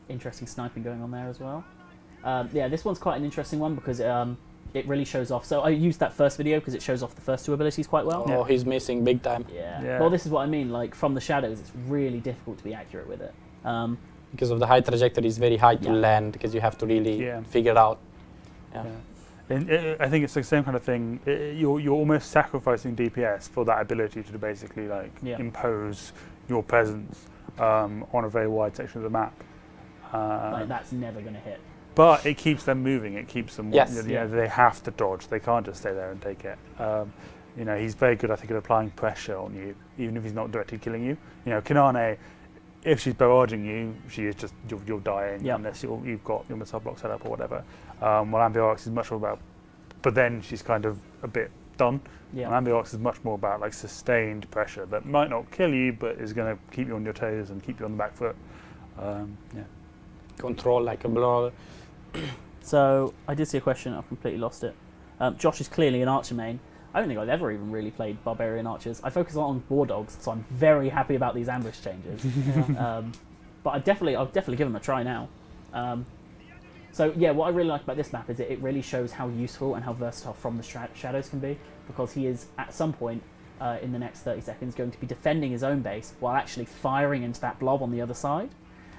interesting sniping going on there as well. Yeah, this one's quite an interesting one because it really shows off. So I used that first video because it shows off the first two abilities quite well. Oh, he's missing big time. Yeah. Well, this is what I mean. Like from the shadows, it's really difficult to be accurate with it. Because of the high trajectory, is very high to land because you have to really figure it out. Yeah. And I think it's the same kind of thing. You're almost sacrificing DPS for that ability to basically like impose your presence on a very wide section of the map. Like that's never going to hit. But it keeps them moving. It keeps them. Yes. You know, they have to dodge. They can't just stay there and take it. You know, he's very good, I think, at applying pressure on you, even if he's not directly killing you. You know, Kanane, if she's barraging you, she is just you're dying unless you've got your missile block set up or whatever. While Ambiorix is much more about, but then she's kind of a bit done. Yeah. And Ambiorix is much more about like sustained pressure that might not kill you, but is going to keep you on your toes and keep you on the back foot. Control like a blow. So I did see a question. I've completely lost it. Josh is clearly an archer main. I don't think I've ever even really played barbarian archers. I focus a lot on war dogs, so I'm very happy about these ambush changes. But I'll definitely give them a try now. So yeah, what I really like about this map is it really shows how useful and how versatile From the Shadows can be, because he is at some point in the next 30 seconds going to be defending his own base while actually firing into that blob on the other side.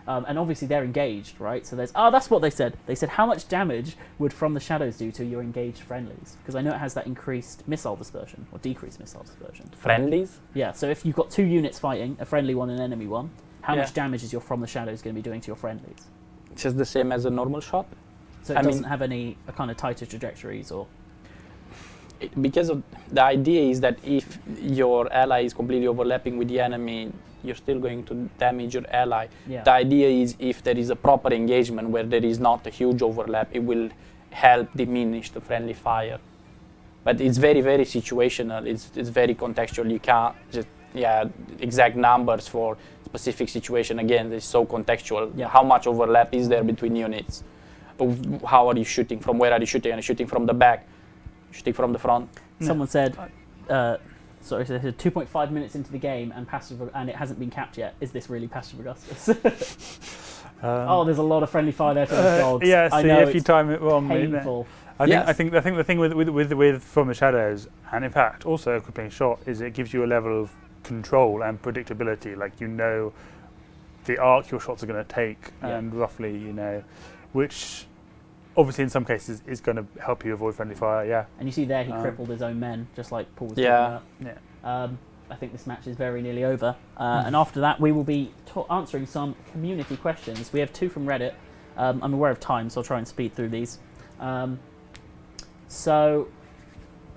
And obviously they're engaged, right? So there's... Oh, that's what they said. They said, how much damage would From the Shadows do to your engaged friendlies? Because I know it has that increased missile dispersion, or decreased missile dispersion. Friendlies? Yeah, so if you've got two units fighting, a friendly one and an enemy one, how much damage is your From the Shadows going to be doing to your friendlies? Just the same as a normal shot. So it doesn't have any kind of tighter trajectories, or... Because of the idea is that if your ally is completely overlapping with the enemy, you're still going to damage your ally. Yeah. The idea is if there is a proper engagement where there is not a huge overlap, it will help diminish the friendly fire. But it's very, very situational. It's very contextual. You can't just, exact numbers for specific situation. Again, it's so contextual. Yeah. How much overlap is there between units? How are you shooting? From where are you shooting? Are you shooting from the back? Shooting from the front? Someone said... sorry, so 2.5 minutes into the game and it hasn't been capped yet. Is this really Passive Augustus? Oh, there's a lot of friendly fire there to the dogs. Yeah, so I know, if you time it wrong, painful. I think the thing with From the Shadows, and in fact also a crippling shot, is it gives you a level of control and predictability. Like you know the arc your shots are going to take, and roughly you know, which obviously in some cases is going to help you avoid friendly fire. Yeah. And you see there he crippled his own men, just like Paul was talking about. Yeah. I think this match is very nearly over. And after that, we will be answering some community questions. We have two from Reddit. I'm aware of time, so I'll try and speed through these. So,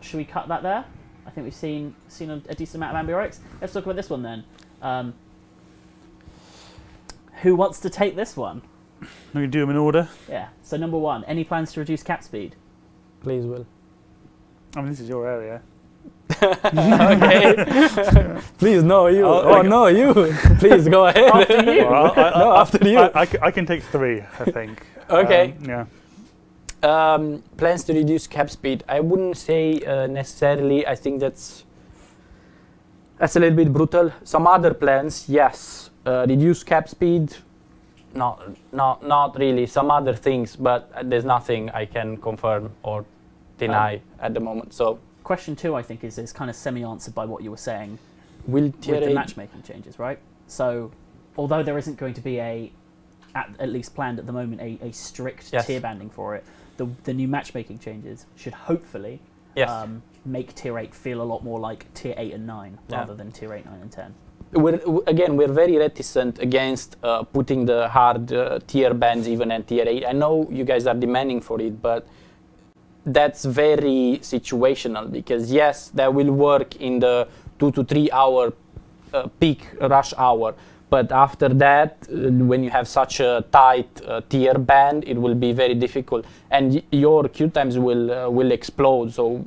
should we cut that there? I think we've seen a decent amount of Ambiorix. Let's talk about this one then. Who wants to take this one? We can do them in order. Yeah. So number one, any plans to reduce cap speed? Please, Will. I mean, this is your area. Okay. Please, no, you. No, you. Please go ahead. After you. Well, after you. I can take three, I think. Okay. Yeah. Plans to reduce cap speed. I wouldn't say necessarily. I think that's a little bit brutal. Some other plans, yes. Reduce cap speed. Not really. Some other things, but there's nothing I can confirm or deny at the moment. So question two, I think, is kind of semi-answered by what you were saying will with the matchmaking changes, right? So although there isn't going to be at least planned at the moment, a strict tier banding for it, the new matchmaking changes should hopefully make Tier 8 feel a lot more like Tier 8 and 9 rather than Tier 8, 9 and 10. We're very reticent against putting the hard tier bands even at Tier 8. I know you guys are demanding for it, but that's very situational, because yes, that will work in the 2 to 3 hour peak rush hour, but after that, when you have such a tight tier band, it will be very difficult, and your queue times will explode. So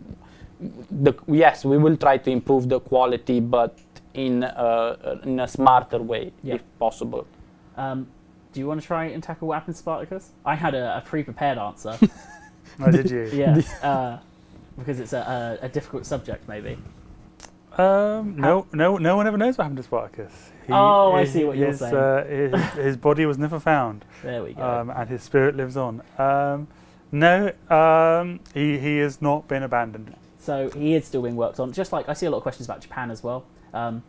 yes, we will try to improve the quality, but in a smarter way, if possible. Do you want to try and tackle what happened to Spartacus? I had a pre-prepared answer. Oh, did you? Yeah, because it's a difficult subject, maybe. No one ever knows what happened to Spartacus. I see what you're saying. His body was never found. There we go. And his spirit lives on. He has not been abandoned. So he is still being worked on. Just like I see a lot of questions about Japan as well. I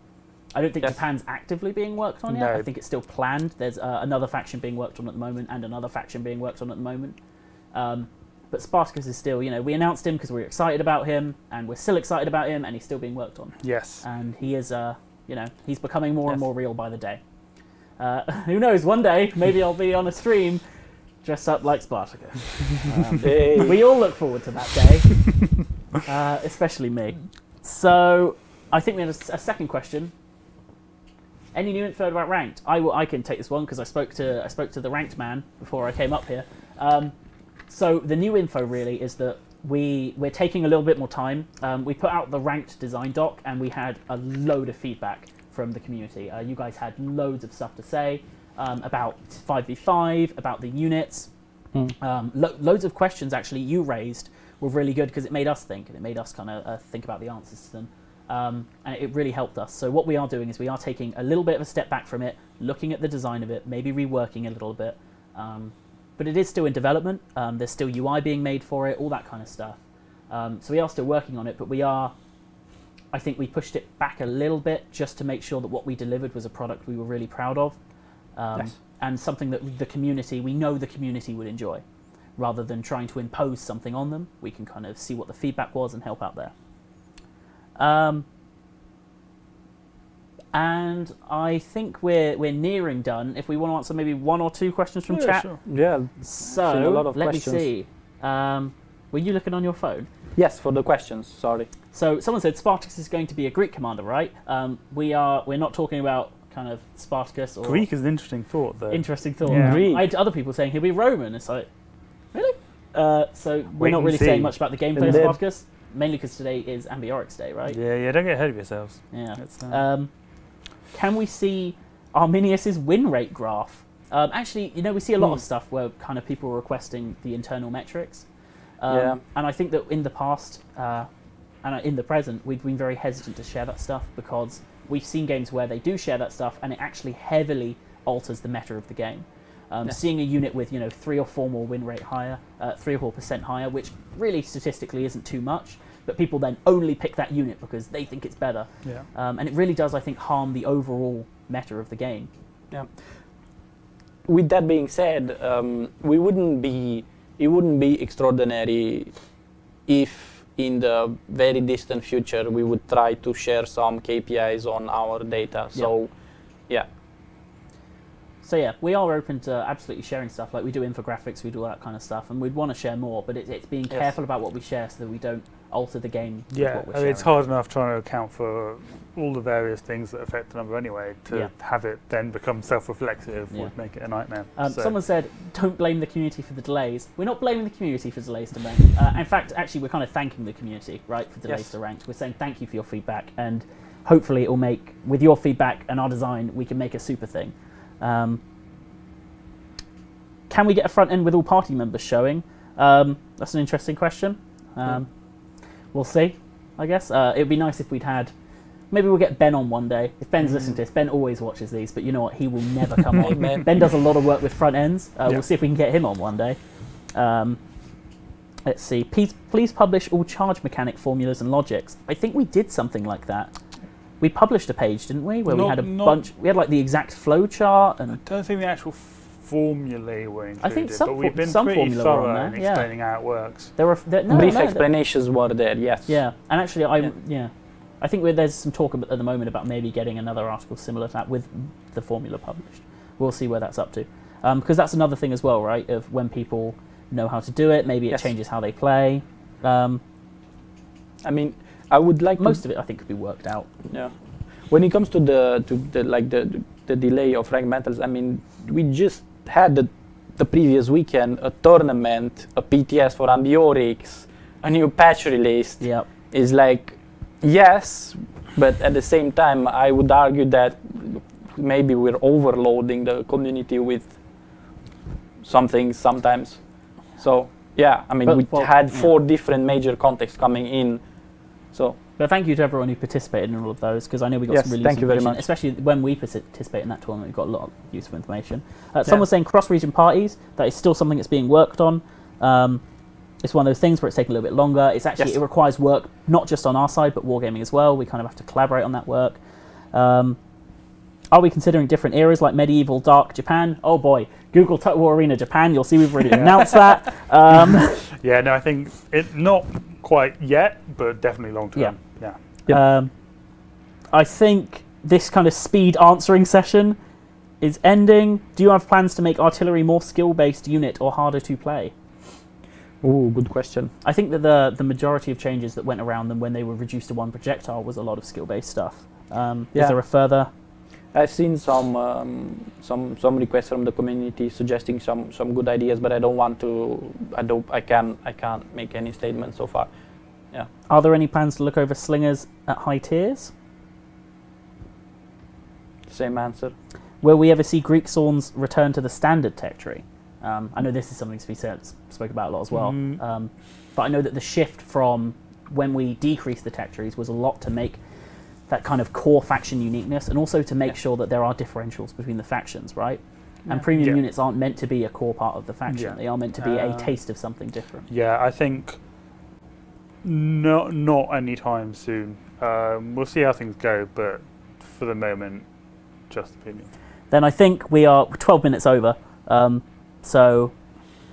don't think Japan's actively being worked on yet. I think it's still planned. There's another faction being worked on at the moment, and another faction being worked on at the moment. But Spartacus is still, we announced him because we were excited about him, and we're still excited about him, and he's still being worked on. Yes. And he is, he's becoming more and more real by the day. Who knows? One day, maybe I'll be on a stream dressed up like Spartacus. We all look forward to that day, especially me. So I think we have a second question. Any new info about ranked? I can take this one because I spoke to the ranked man before I came up here. So the new info really is that we're taking a little bit more time. We put out the ranked design doc, and we had a load of feedback from the community. You guys had loads of stuff to say about 5v5, about the units. Loads of questions actually you raised were really good because it made us think, and it made us kind of think about the answers to them. And it really helped us. So what we are doing is we are taking a little bit of a step back from it, looking at the design of it, maybe reworking a little bit. But it is still in development. There's still UI being made for it, all that kind of stuff. So we are still working on it, but I think we pushed it back a little bit just to make sure that what we delivered was a product we were really proud of. And something that we know the community would enjoy. Rather than trying to impose something on them, we can kind of see what the feedback was and help out there. And I think we're nearing done. If we want to answer maybe one or two questions from chat. Sure. Yeah. So let me see. Were you looking on your phone? Yes, for the questions. Sorry. So someone said Spartacus is going to be a Greek commander, right? We're not talking about kind of Spartacus or Greek is an interesting thought, though. Interesting thought. Yeah. I had other people saying he'll be Roman. It's like, really? So we're not really saying much about the gameplay of Spartacus, mainly because today is Ambiorix Day, right? Yeah. Don't get ahead of yourselves. Yeah. Can we see Arminius's win rate graph? Actually, we see a lot of stuff where kind of people are requesting the internal metrics. And I think that in the past and in the present, we've been very hesitant to share that stuff because we've seen games where they do share that stuff and it actually heavily alters the meta of the game. Seeing a unit with 3 or 4 more win rate higher, 3 or 4% higher, which really statistically isn't too much, but people then only pick that unit because they think it's better. Yeah. And it really does, I think, harm the overall meta of the game. Yeah. With that being said, it wouldn't be extraordinary if in the very distant future we would try to share some KPIs on our data. So, yeah. So yeah, we are open to absolutely sharing stuff. Like we do infographics, we do all that kind of stuff, and we'd want to share more. But it's being careful about what we share so that we don't alter the game. Yeah, with what we're sharing. It's hard enough trying to account for all the various things that affect the number anyway. To have it then become self-reflexive would make it a nightmare. Someone said, "Don't blame the community for the delays." We're not blaming the community for delays to rank. In fact, actually, we're kind of thanking the community, right, for delays to rank. We're saying thank you for your feedback, and hopefully, it will make with your feedback and our design, we can make a super thing. Can we get a front end with all party members showing? That's an interesting question. We'll see, I guess. It'd be nice if we'd had... Maybe we'll get Ben on one day. If Ben's listening to this, Ben always watches these, but you know what? He will never come on. Ben does a lot of work with front ends. We'll see if we can get him on one day. Let's see. Please publish all charge mechanic formulas and logics. I think we did something like that. we published a page, didn't we? Where we had a Not- bunch. We had like the exact flow chart and. I don't think the actual formulae were included, I think some but we've been some pretty formula were on thorough there, in yeah. explaining how it works. There were no, Brief no, explanations were there, yes. Yeah, and actually, Yeah. I think there's some talk at the moment about maybe getting another article similar to that with the formula published. We'll see where that's up to, because that's another thing as well, right? Of when people know how to do it, maybe it Yes. changes how they play. I mean, I would like Most of it, I think, could be worked out. Yeah. When it comes to the delay of fragmentals, I mean, we just had the previous weekend a tournament, a PTS for Ambiorix, a new patch released. Yeah. Is like, yes, but at the same time, I would argue that maybe we're overloading the community with some things sometimes. So yeah, I mean, we had 4 different major contexts coming in. So. But thank you to everyone who participated in all of those, because I know we got Yes, some really thank useful you very information, much. especially when we participate in that tournament. We got a lot of useful information. Someone was saying cross-region parties. That is still something that's being worked on. It's one of those things where it's taking a little bit longer. It's actually Yes. it requires work not just on our side, but wargaming as well. We kind of have to collaborate on that work. Are we considering different eras like medieval, dark Japan? Oh boy, Google Total War Arena Japan. You'll see we've already announced that. Yeah, no, I think it not quite yet, but definitely long term. Yeah. Yeah. Yep. I think this kind of speed answering session is ending. Do you have plans to make artillery more skill-based unit or harder to play? Ooh, good question. I think that the majority of changes that went around them when they were reduced to one projectile was a lot of skill-based stuff. Is there a further? I've seen some requests from the community suggesting some good ideas, but I don't want to. I can't make any statements so far. Yeah. Are there any plans to look over slingers at high tiers? Same answer. Will we ever see Greek Sworns return to the standard tech tree? I know this is something to be spoke about a lot as well. But I know that the shift from when we decreased the tech trees was a lot to make that kind of core faction uniqueness, and also to make sure that there are differentials between the factions, right? And premium units aren't meant to be a core part of the faction. Yeah. They are meant to be a taste of something different. Yeah, I think not anytime soon. We'll see how things go, but for the moment, just opinion. Then I think we are 12 minutes over. So,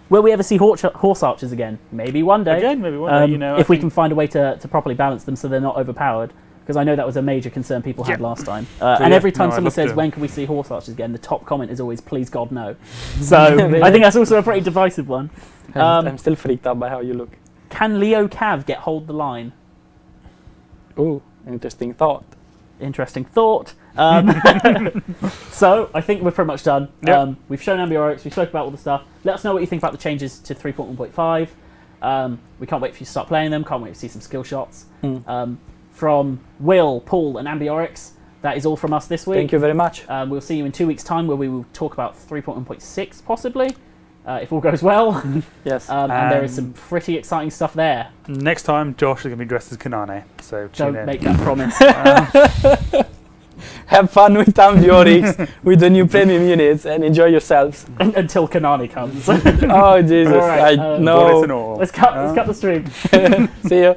will we ever see horse archers again? Maybe one day. Again, maybe one day. You know, if we can find a way to properly balance them so they're not overpowered. Because I know that was a major concern people had last time. And every time someone says, when can we see horse archers again, the top comment is always, please God, no. So I think that's also a pretty divisive one. I'm still freaked out by how you look. Can Leo Cav get hold the line? Ooh, interesting thought. Interesting thought. So I think we're pretty much done. Yep. We've shown Ambiorix, we spoke about all the stuff. Let us know what you think about the changes to 3.1.5. We can't wait for you to start playing them, can't wait to see some skill shots. From Will, Paul and Ambiorix, that is all from us this week. Thank you very much. We'll see you in 2 weeks' time where we will talk about 3.1.6 possibly, if all goes well. Yes. And there is some pretty exciting stuff there. Next time, Josh is going to be dressed as Kanane, so tune Don't in. make that promise. Have fun with Ambiorix, with the new premium units, and enjoy yourselves. Until Kanani comes. Oh, Jesus. All right, I know. Well, let's cut the stream. See you.